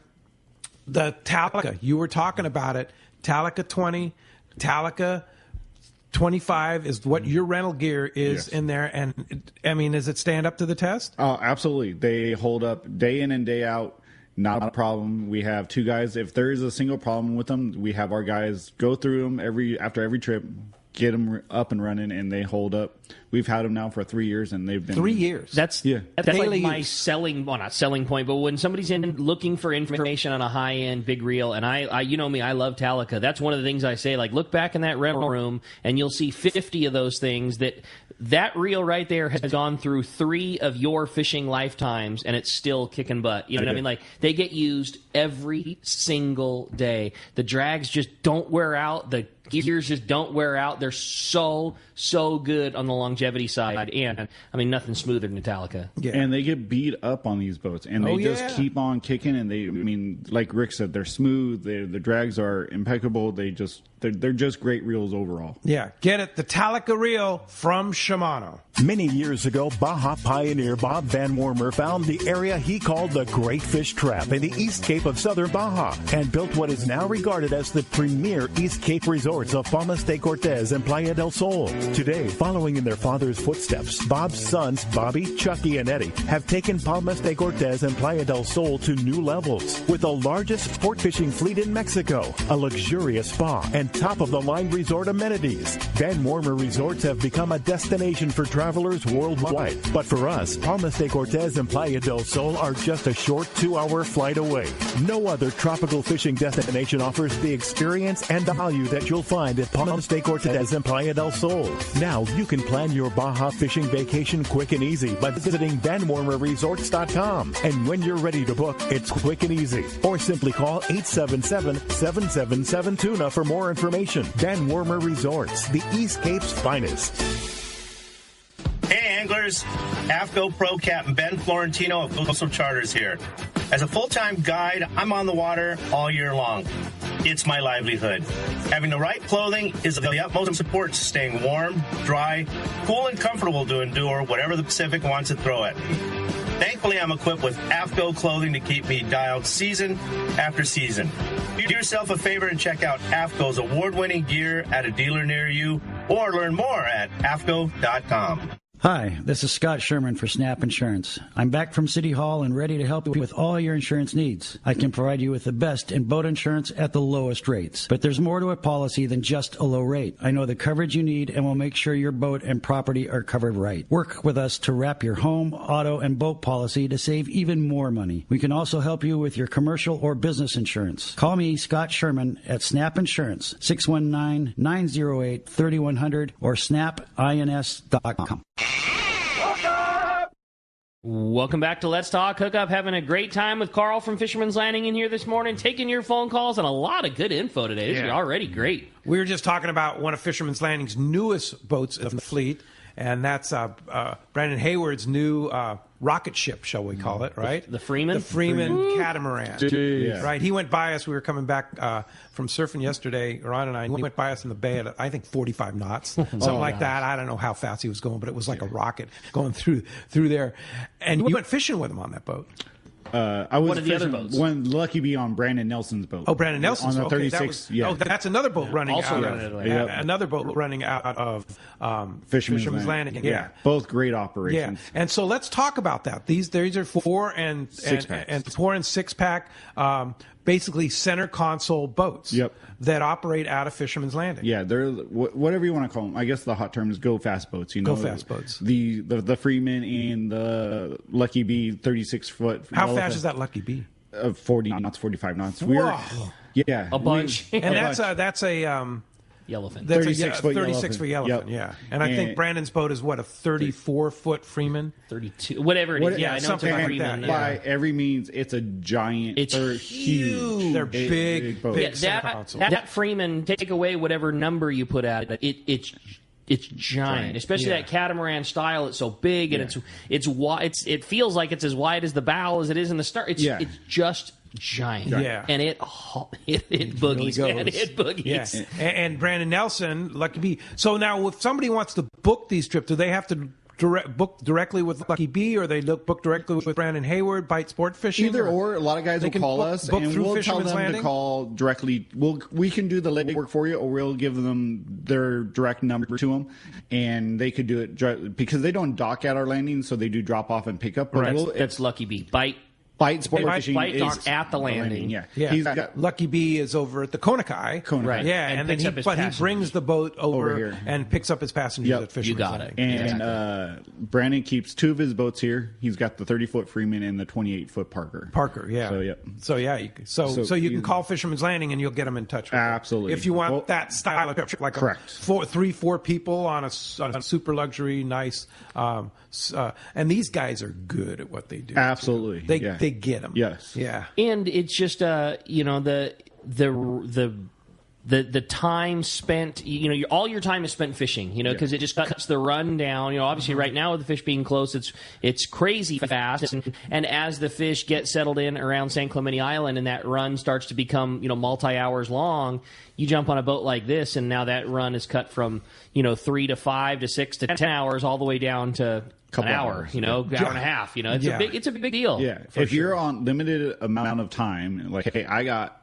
the Talica, you were talking about it, Talica 20, Talica 25 is what your rental gear is in there. And, does it stand up to the test? Oh, absolutely. They hold up day in and day out. Not a problem. We have two guys. If there is a single problem with them, we have our guys go through them after every trip, get them up and running, and they hold up. We've had them now for 3 years, and they've been 3 years. That's like my not selling point, but when somebody's in looking for information on a high end big reel, and I you know me, I love Talica. That's one of the things I say. Like, look back in that rental room, and you'll see 50 of those things. That reel right there has gone through 3 of your fishing lifetimes, and it's still kicking butt. You know what I mean? Like, they get used every single day. The drags just don't wear out. The gears just don't wear out. They're so good on the longevity side, and nothing smoother than Talica. Yeah. And they get beat up on these boats, and they just keep on kicking. And like Rick said, they're smooth. The drags are impeccable. They're just great reels overall. Yeah, get it, the Talica reel from Shimano. Many years ago, Baja pioneer Bob Van Wormer found the area he called the Great Fish Trap in the East Cape of southern Baja and built what is now regarded as the premier East Cape resorts of Palmas de Cortez and Playa del Sol. Today, following in their father's footsteps, Bob's sons, Bobby, Chucky, and Eddie, have taken Palmas de Cortez and Playa del Sol to new levels with the largest sport fishing fleet in Mexico, a luxurious spa, and top-of-the-line resort amenities. Van Wormer Resorts have become a destination for travelers worldwide. But for us, Palmas de Cortez and Playa del Sol are just a short 2-hour flight away. No other tropical fishing destination offers the experience and value that you'll find at Palmas de Cortez and Playa del Sol. Now you can plan your Baja fishing vacation quick and easy by visiting VanWormerResorts.com. And when you're ready to book, it's quick and easy. Or simply call 877-777-TUNA for more information. Van Wormer Resorts, the East Cape's finest. Hey anglers, AFCO Pro Captain Ben Florentino of Coastal Charters here. As a full-time guide, I'm on the water all year long. It's my livelihood. Having the right clothing is of the utmost importance to staying warm, dry, cool, and comfortable to endure whatever the Pacific wants to throw at me. Thankfully, I'm equipped with AFCO clothing to keep me dialed season after season. Do yourself a favor and check out AFCO's award-winning gear at a dealer near you, or learn more at AFCO.com. Hi, this is Scott Sherman for Snap Insurance. I'm back from City Hall and ready to help you with all your insurance needs. I can provide you with the best in boat insurance at the lowest rates. But there's more to a policy than just a low rate. I know the coverage you need and will make sure your boat and property are covered right. Work with us to wrap your home, auto, and boat policy to save even more money. We can also help you with your commercial or business insurance. Call me, Scott Sherman, at Snap Insurance, 619-908-3100 or snapins.com. Welcome back to Let's Talk Hookup. Having a great time with Carl from Fisherman's Landing in here this morning, taking your phone calls and a lot of good info today. This is already great. We were just talking about one of Fisherman's Landing's newest boats in the fleet, and that's Brandon Hayward's new rocket ship, shall we call it, right? The Freeman? The Freeman catamaran. Jeez. Right. He went by us. We were coming back from surfing yesterday, Ron and I. He went by us in the bay at, I think, 45 knots, something like that. I don't know how fast he was going, but it was like a rocket going through there. And we went fishing with him on that boat. I was One of the other boats. One Lucky Bee on Brandon Nelson's boat. Oh, Brandon Nelson's on the boat. 36. Oh, that's another boat running also out running of away. another boat running out of Fisherman's Landing. Yeah. Both great operations. Yeah, and so let's talk about that. These are 4 and 6 pack, basically center console boats. Yep. That operate out of Fisherman's Landing. Yeah, they're whatever you want to call them. I guess the hot term is go fast boats. You know, Go fast boats. The Freeman and the Lucky Bee 36-foot. How fast is that Lucky Bee? 40 knots, 45 knots. Whoa. Yeah, A bunch. And that's a Yellowfin. That's 36-foot 36-foot yellowfin. Yep. Yeah. And I think Brandon's boat is what, a 34-foot Freeman? 32, whatever it is. Yeah, I know it's something a like Freeman. that. by every means, it's a giant. They're huge. They're big boats. big center console. That Freeman, take away whatever number you put out, it's giant, especially that catamaran style. It's so big and it's wide. It feels like it's as wide as the bow as it is in the stern. It's just giant. Yeah. And it boogies, really man. It boogies. Yes. And Brandon Nelson, Lucky Bee. So now, if somebody wants to book these trips, do they have to book directly with Lucky Bee, or they book directly with Brandon Hayward, Bite Sport Fishing? Either or. A lot of guys will call us, and through we'll Fisherman's tell them Landing? to call directly. We can do the legwork for you, or we'll give them their direct number to them, and they could do it because they don't dock at our landing, so they do drop off and pick up. But That's Lucky Bee. Bite Sport Fishing Bite is docks at the landing. Yeah. He's got Lucky Bee is over at the Konakai. Right. Yeah, And and then picks up his he brings the boat over here and picks up his passengers at Fisherman's You got Landing. it. And Brandon keeps 2 of his boats here. He's got the 30-foot Freeman and the 28-foot Parker. Yeah. So you can call Fisherman's Landing and you'll get them in touch with them. Absolutely. If you want that style of trip, like correct. 4 people on a super luxury, nice. And these guys are good at what they do. Absolutely. They get them. Yes. Yeah. And it's just the time spent, all your time is spent fishing, because it just cuts the run down. Obviously right now with the fish being close, it's crazy fast. And as the fish get settled in around San Clemente Island and that run starts to become, multi-hours long, you jump on a boat like this and now that run is cut from, 3 to 5 to 6 to 10 hours all the way down to an hour, hour and a half. It's a big deal. Yeah. If you're on limited amount of time, like, hey, I got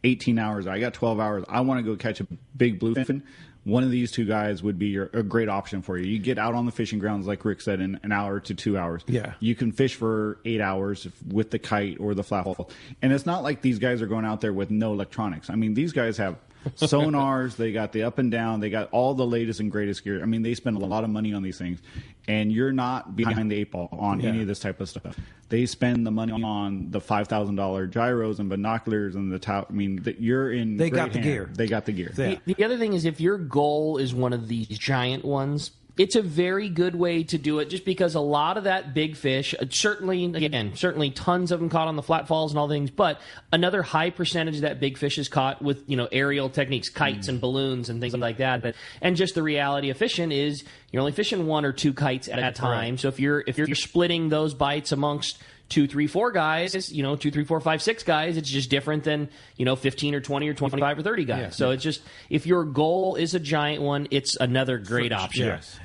18 hours, I got 12 hours, I want to go catch a big bluefin, one of these 2 guys would be a great option for you. You get out on the fishing grounds, like Rick said, in an hour to 2 hours. Yeah. You can fish for 8 hours with the kite or the flatfall. And it's not like these guys are going out there with no electronics. I mean, these guys have sonars, they got the up and down, they got all the latest and greatest gear. I mean, they spend a lot of money on these things. And you're not behind the 8 ball on any of this type of stuff. They spend the money on the $5,000 gyros and binoculars and the top. I mean, you're in. They got the gear. They got the gear. The other thing is, if your goal is one of these giant ones, it's a very good way to do it, just because a lot of that big fish, certainly tons of them caught on the flat falls and all things, but another high percentage of that big fish is caught with, aerial techniques, kites and balloons and things like that. And just the reality of fishing is you're only fishing 1 or 2 kites at a time. Right. So if you're splitting those bites amongst 2, 3, 4 guys, 2, 3, 4, 5, 6 guys, it's just different than, 15 or 20 or 25 or 30 guys. Yeah. So it's just, if your goal is a giant one, it's another great option. Yes.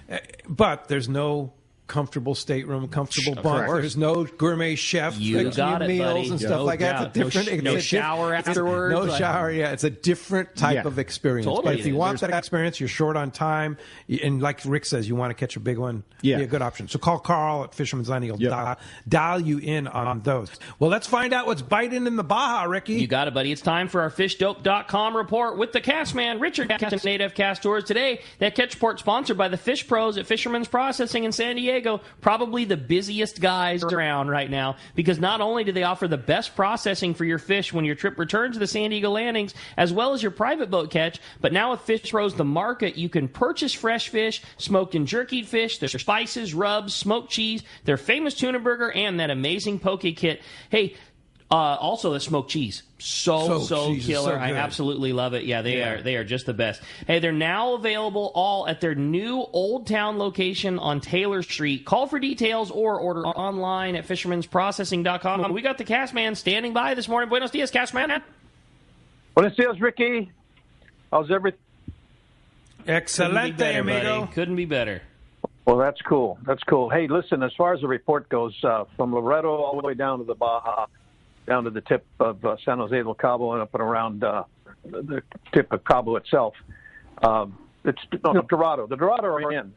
But there's no comfortable stateroom, comfortable bunk. There's no gourmet chef You got it, meals buddy. and stuff like that. It's a different, no shower afterwards. No shower. Yeah, it's a different type of experience. Totally. But if you want that experience, you're short on time, and like Rick says, you want to catch a big one. Be a good option. So call Carl at Fisherman's Landing. He'll dial you in on those. Well, let's find out what's biting in the Baja, Ricky. You got it, buddy. It's time for our FishDope.com report with the cast man, Richard Native Cast Tours. Today, that catch report sponsored by the Fish Pros at Fisherman's Processing in San Diego. Probably the busiest guys around right now, because not only do they offer the best processing for your fish when your trip returns to the San Diego landings, as well as your private boat catch, but now with Fish Pros The Market, you can purchase fresh fish, smoked and jerkied fish, their spices, rubs, smoked cheese, their famous tuna burger, and that amazing poke kit. Hey, also the smoked cheese. So killer. I absolutely love it. Yeah, they are just the best. Hey, they're now available all at their new Old Town location on Taylor Street. Call for details or order online at fishermansprocessing.com. We got the cast man standing by this morning. Buenos dias, cast man. Buenos dias, Ricky. How's everything? Excelente, amigo. Couldn't be better. Well, that's cool. That's cool. Hey, listen, as far as the report goes, from Loreto all the way down to the Baja, down to the tip of San Jose del Cabo and up and around the tip of Cabo itself. It's Dorado. The Dorado are in.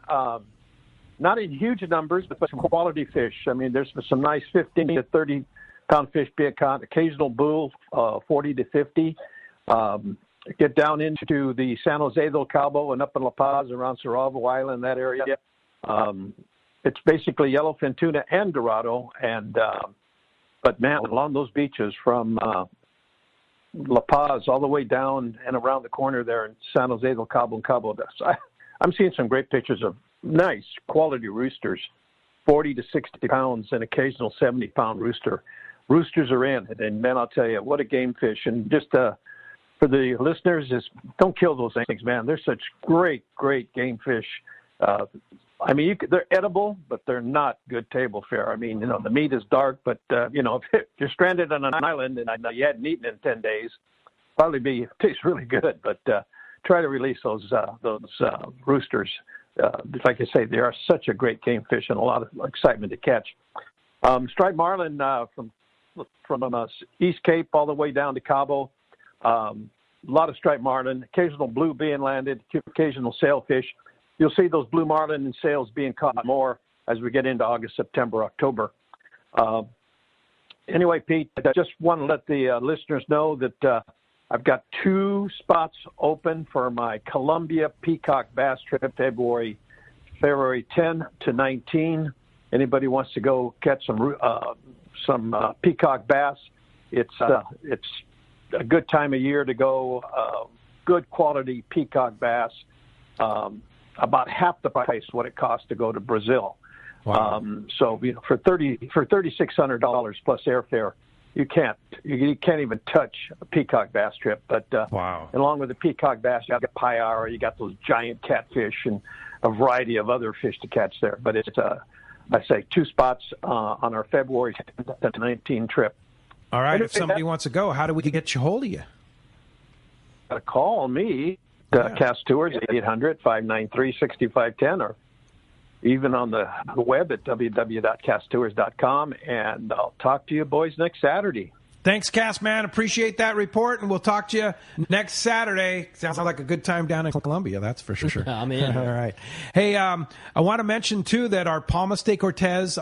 Not in huge numbers, but some quality fish. I mean, there's some nice 15 to 30-pound fish being caught, occasional bull, 40 to 50. Get down into the San Jose del Cabo and up in La Paz, around Cerralvo Island, that area. It's basically yellowfin tuna and Dorado, and but man, along those beaches from La Paz all the way down and around the corner there in San Jose del Cabo and Cabo, I'm seeing some great pictures of nice quality roosters, 40 to 60 pounds, and occasional 70-pound rooster. Roosters are in, and man, I'll tell you, what a game fish. And just for the listeners, is don't kill those things, man. They're such great game fish. I mean, they're edible, but they're not good table fare. I mean, the meat is dark, but, if you're stranded on an island and you hadn't eaten in 10 days, probably tastes really good. But try to release those roosters. Like I say, they are such a great game fish and a lot of excitement to catch. Striped marlin from East Cape all the way down to Cabo. A lot of striped marlin, occasional blue being landed, occasional sailfish. You'll see those blue marlin and sails being caught more as we get into August, September, October. Anyway, Pete, I just want to let the listeners know that I've got 2 spots open for my Columbia Peacock Bass trip, February 10 to 19. Anybody wants to go catch some peacock bass? It's a good time of year to go. Good quality peacock bass. About half the price what it costs to go to Brazil. Wow. So for $3,600 plus airfare, you can't even touch a peacock bass trip. But along with the peacock bass, you got the payara, you got those giant catfish, and a variety of other fish to catch there. But it's I say 2 spots on our February 10 to 19 trip. All right. If somebody wants to go, how do we get you hold of you? Call me. Cast Tours, 800-593-6510, or even on the web at www.casttours.com, and I'll talk to you boys next Saturday. Thanks, Cast Man. Appreciate that report, and we'll talk to you next Saturday. Sounds like a good time down in Columbia, that's for sure. I'm in. All right. Hey, I want to mention, too, that our Palmas de Cortez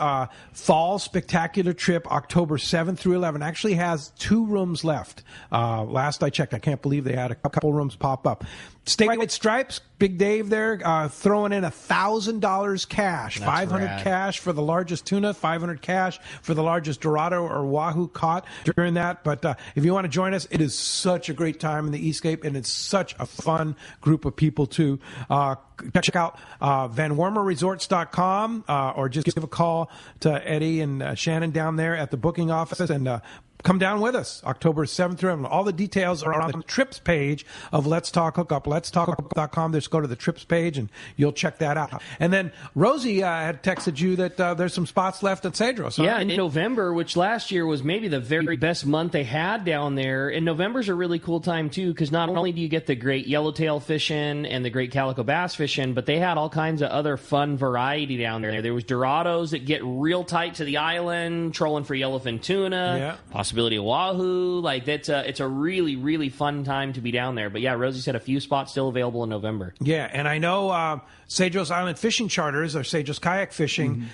Fall Spectacular Trip, October 7th through 11, actually has 2 rooms left. Last I checked, I can't believe they had a couple rooms pop up. Statewide Stripes, Big Dave there, throwing in $1,000 cash, that's $500 rad. Cash for the largest tuna, $500 cash for the largest Dorado or Wahoo caught during that. But if you want to join us, it is such a great time in the East Cape, and it's such a fun group of people too. Check out VanWormerResorts.com or just give a call to Eddie and Shannon down there at the booking office and come down with us, October 7th through 11th. All the details are on the trips page of Let's Talk Hookup, letstalkhookup.com. Just go to the trips page, and you'll check that out. And then Rosie had texted you that there's some spots left at Cedros. Huh? Yeah, in November, which last year was maybe the very best month they had down there. And November's a really cool time, too, because not only do you get the great yellowtail fishing and the great calico bass fishing, but they had all kinds of other fun variety down there. There was Dorados that get real tight to the island, trolling for yellowfin tuna, possibility of wahoo. Like, it's a really, really fun time to be down there. But yeah, Rosie said a few spots still available in November. Yeah, and I know Cedros Island Fishing Charters, or Cedros Kayak Fishing,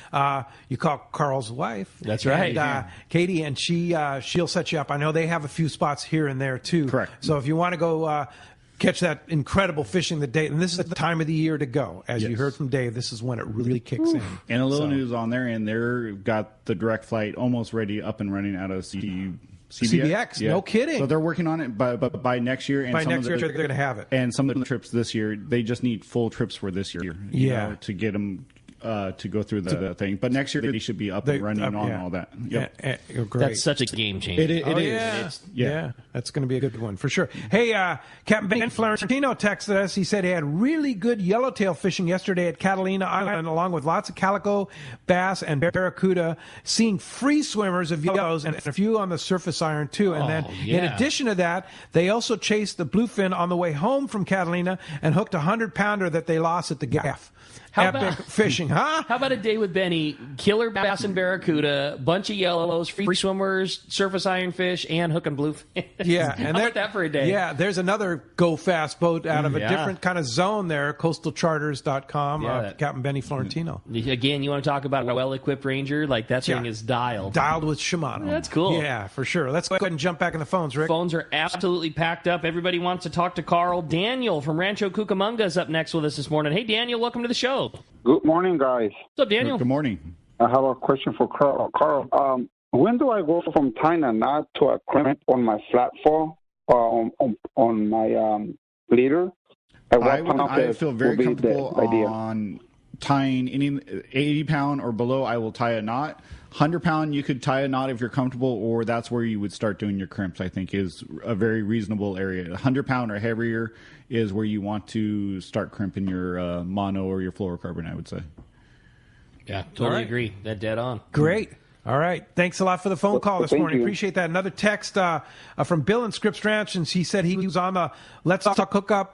you call Carl's wife. That's right. And, Katie, and she'll set you up. I know they have a few spots here and there, too. Correct. So if you want to go catch that incredible fishing the day, and this is the time of the year to go. As you heard from Dave, this is when it really kicks in. And a little news on there, and they've got the direct flight almost ready, up and running out of CBX. No kidding. So they're working on it, but by next year. And by next year, they're going to have it. And some of the trips this year, they just need full trips for this year. You know, to get them to go through the thing. But next year, they should be up and running on all that. Yep. Great. That's such a game changer. It is. Yeah, that's going to be a good one for sure. Hey, Captain Ben Florentino texted us. He said he had really good yellowtail fishing yesterday at Catalina Island, along with lots of calico, bass, and barracuda, seeing free swimmers of yellows and a few on the surface iron, too. And then, in addition to that, they also chased the bluefin on the way home from Catalina and hooked a 100-pounder that they lost at the gaff. Epic fishing, huh? How about a day with Benny? Killer bass and barracuda, bunch of yellows, free swimmers, surface iron fish, and hook and bluefin. Yeah, and how about that for a day? Yeah, there's another go fast boat out of a different kind of zone there, coastalcharters.com, Captain Benny Florentino. Again, you want to talk about a well-equipped ranger? Like, that thing is dialed. Dialed with Shimano. That's cool. Yeah, for sure. Let's go ahead and jump back in the phones, Rick. Phones are absolutely packed up. Everybody wants to talk to Carl. Daniel from Rancho Cucamonga is up next with us this morning. Hey, Daniel, welcome to the show. Good morning, guys. What's up, Daniel? Good morning. I have a question for Carl. Carl, when do I go from tying a knot to a crimp on my flat fall on my leader? I feel very comfortable on tying any 80-pound or below. I will tie a knot. 100-pound, you could tie a knot if you're comfortable, or that's where you would start doing your crimps, I think, is a very reasonable area. 100-pound or heavier is where you want to start crimping your mono or your fluorocarbon, I would say. Yeah, totally agree. That dead on. Great. All right. Thanks a lot for the phone call this morning. Appreciate that. Another text from Bill in Scripps Ranch, and he said he was on the Let's Talk Hookup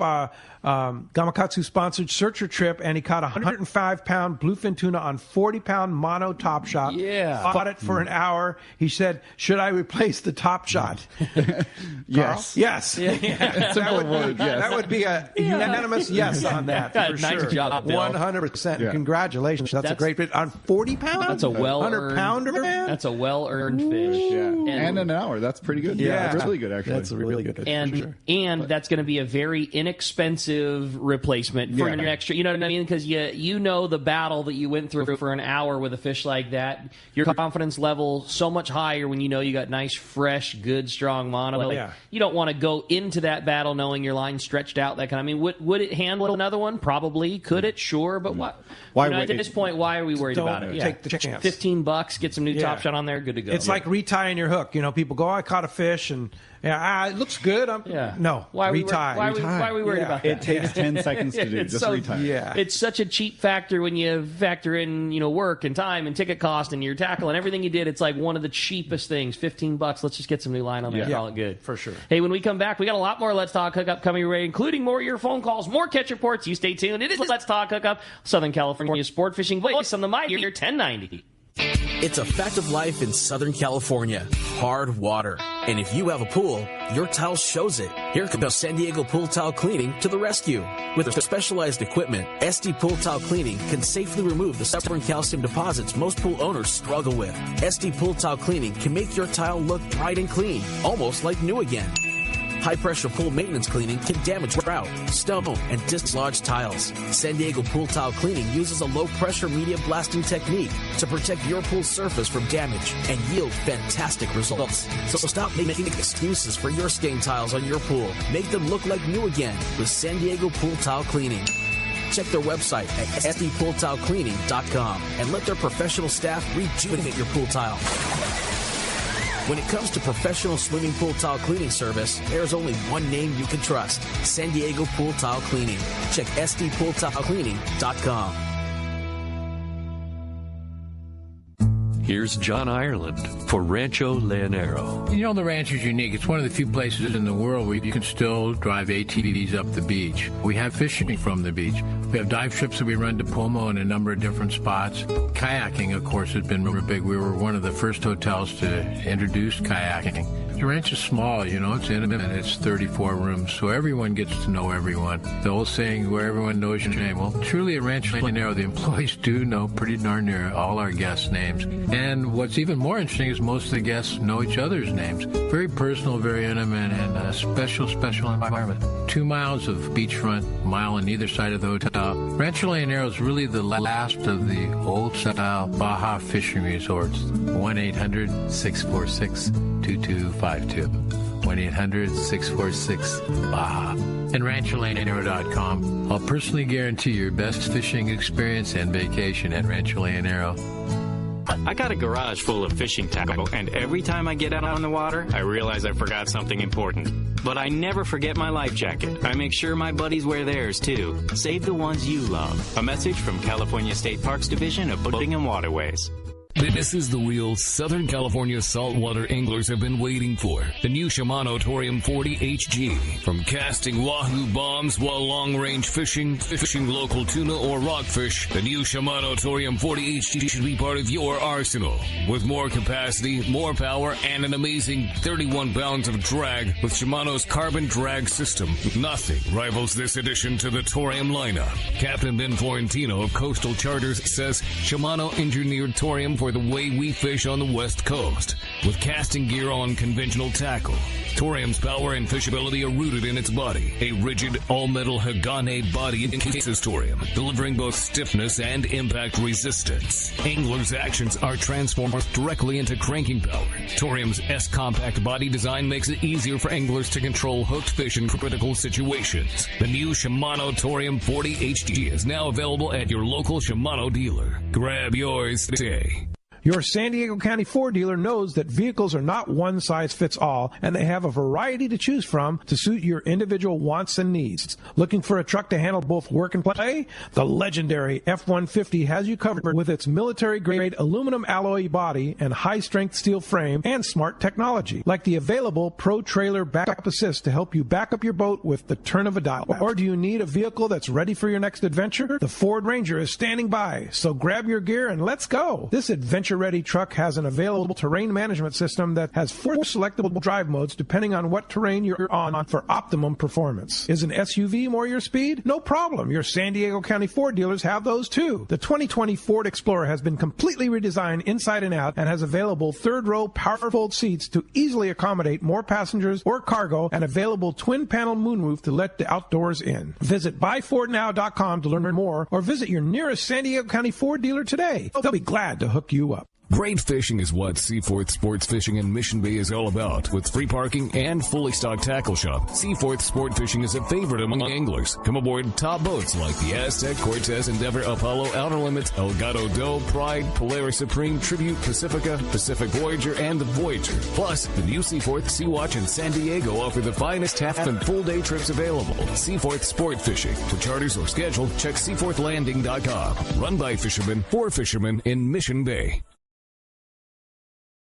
Gamakatsu-sponsored searcher trip, and he caught a 105-pound bluefin tuna on 40-pound mono top shot. Yeah. Fought it for an hour. He said, should I replace the top shot? Yes. Yes. Yeah. That would be a unanimous yes on that, for nice sure. job, Bill. 100%. Yeah. Congratulations. That's a great bit. On 40 pounds? That's a well-earned 100-pounder, man? That's a well-earned fish. Yeah. And an hour. That's pretty good. Yeah. That's really good, actually. That's a really good fish, and for sure. And that's going to be a very inexpensive replacement for your extra. You know what I mean? Because you know the battle that you went through for an hour with a fish like that. Your confidence level so much higher when you know you got nice, fresh, good, strong mono. You don't want to go into that battle knowing your line stretched out. That kind of. I mean, would it handle another one? Probably. Could it? Sure. But why at this point, why are we worried about it? Take the chance. $15. Get some new top shot on there. Good to go. It's like retying your hook. You know, people go, I caught a fish, and it looks good. No, retie. Why are we worried about that? It takes 10 seconds to do. Just retie. Yeah. It's such a cheap factor when you factor in, work and time and ticket cost and your tackle and everything you did. It's like one of the cheapest things. $15. Let's just get some new line on there. Call it good. For sure. Hey, when we come back, we got a lot more Let's Talk Hookup coming your way, including more of your phone calls, more catch reports. You stay tuned. It is Let's Talk Hookup, Southern California sport fishing voice on the Mighty 1090. It's a fact of life in Southern California. Hard water. And if you have a pool, your tile shows it. Here comes San Diego Pool Tile Cleaning to the rescue. With their specialized equipment, SD Pool Tile Cleaning can safely remove the stubborn calcium deposits most pool owners struggle with. SD Pool Tile Cleaning can make your tile look bright and clean, almost like new again. High-pressure pool maintenance cleaning can damage grout, stone, and dislodge tiles. San Diego Pool Tile Cleaning uses a low-pressure media blasting technique to protect your pool surface from damage and yield fantastic results. So stop making excuses for your stain tiles on your pool. Make them look like new again with San Diego Pool Tile Cleaning. Check their website at sdpooltilecleaning.com and let their professional staff rejuvenate your pool tile. When it comes to professional swimming pool tile cleaning service, there's only one name you can trust: San Diego Pool Tile Cleaning. Check sdpooltilecleaning.com. Here's John Ireland for Rancho Leonero. You know, the ranch is unique. It's one of the few places in the world where you can still drive ATVs up the beach. We have fishing from the beach. We have dive trips that we run to Pomo in a number of different spots. Kayaking, of course, has been really big. We were one of the first hotels to introduce kayaking. The ranch is small, you know, it's intimate, and it's 34 rooms, so everyone gets to know everyone. The old saying, where everyone knows your name. Well, truly at Rancho Leonero, the employees do know pretty darn near all our guests' names. And what's even more interesting is most of the guests know each other's names. Very personal, very intimate, and a special, special environment. 2 miles of beachfront, mile on either side of the hotel. Rancho Leonero is really the last of the old-style Baja fishing resorts. 1-800-646-2252. 1-800-646-BAJA. And RanchoLeonero.com. I'll personally guarantee your best fishing experience and vacation at Rancho Leonero. I got a garage full of fishing tackle, and every time I get out on the water, I realize I forgot something important. But I never forget my life jacket. I make sure my buddies wear theirs, too. Save the ones you love. A message from California State Parks Division of Boating and Waterways. This is the real Southern California saltwater anglers have been waiting for. The new Shimano Torium 40 HG. From casting wahoo bombs while long-range fishing local tuna or rockfish, the new Shimano Torium 40 HG should be part of your arsenal. With more capacity, more power, and an amazing 31 pounds of drag with Shimano's carbon drag system, nothing rivals this addition to the Torium lineup. Captain Ben Florentino of Coastal Charters says Shimano engineered Torium for the way we fish on the West Coast, with casting gear on conventional tackle. Torium's power and fishability are rooted in its body. A rigid, all-metal Hagane body encases Torium, delivering both stiffness and impact resistance. Anglers' actions are transformed directly into cranking power. Torium's S-compact body design makes it easier for anglers to control hooked fish in critical situations. The new Shimano Torium 40 HG is now available at your local Shimano dealer. Grab yours today. Your San Diego County Ford dealer knows that vehicles are not one size fits all, and they have a variety to choose from to suit your individual wants and needs. Looking for a truck to handle both work and play? The legendary F-150 has you covered with its military-grade aluminum alloy body and high-strength steel frame and smart technology, like the available Pro Trailer Backup Assist to help you back up your boat with the turn of a dial. Or do you need a vehicle that's ready for your next adventure? The Ford Ranger is standing by, so grab your gear and let's go. This adventure ready truck has an available terrain management system that has 4 selectable drive modes depending on what terrain you're on for optimum performance. Is an SUV more your speed? No problem. Your San Diego County Ford dealers have those too. The 2020 Ford Explorer has been completely redesigned inside and out and has available third-row power-fold seats to easily accommodate more passengers or cargo and available twin-panel moonroof to let the outdoors in. Visit buyfordnow.com to learn more or visit your nearest San Diego County Ford dealer today. They'll be glad to hook you up. Great fishing is what Seaforth Sports Fishing in Mission Bay is all about. With free parking and fully stocked tackle shop, Seaforth Sport Fishing is a favorite among anglers. Come aboard top boats like the Aztec, Cortez, Endeavor, Apollo, Outer Limits, Elgato Doe, Pride, Polaris Supreme, Tribute, Pacifica, Pacific Voyager, and the Voyager. Plus, the new Seaforth, Sea-Watch, and San Diego offer the finest half and full-day trips available. Seaforth Sport Fishing. For charters or schedule, check seaforthlanding.com. Run by fishermen, for fishermen in Mission Bay.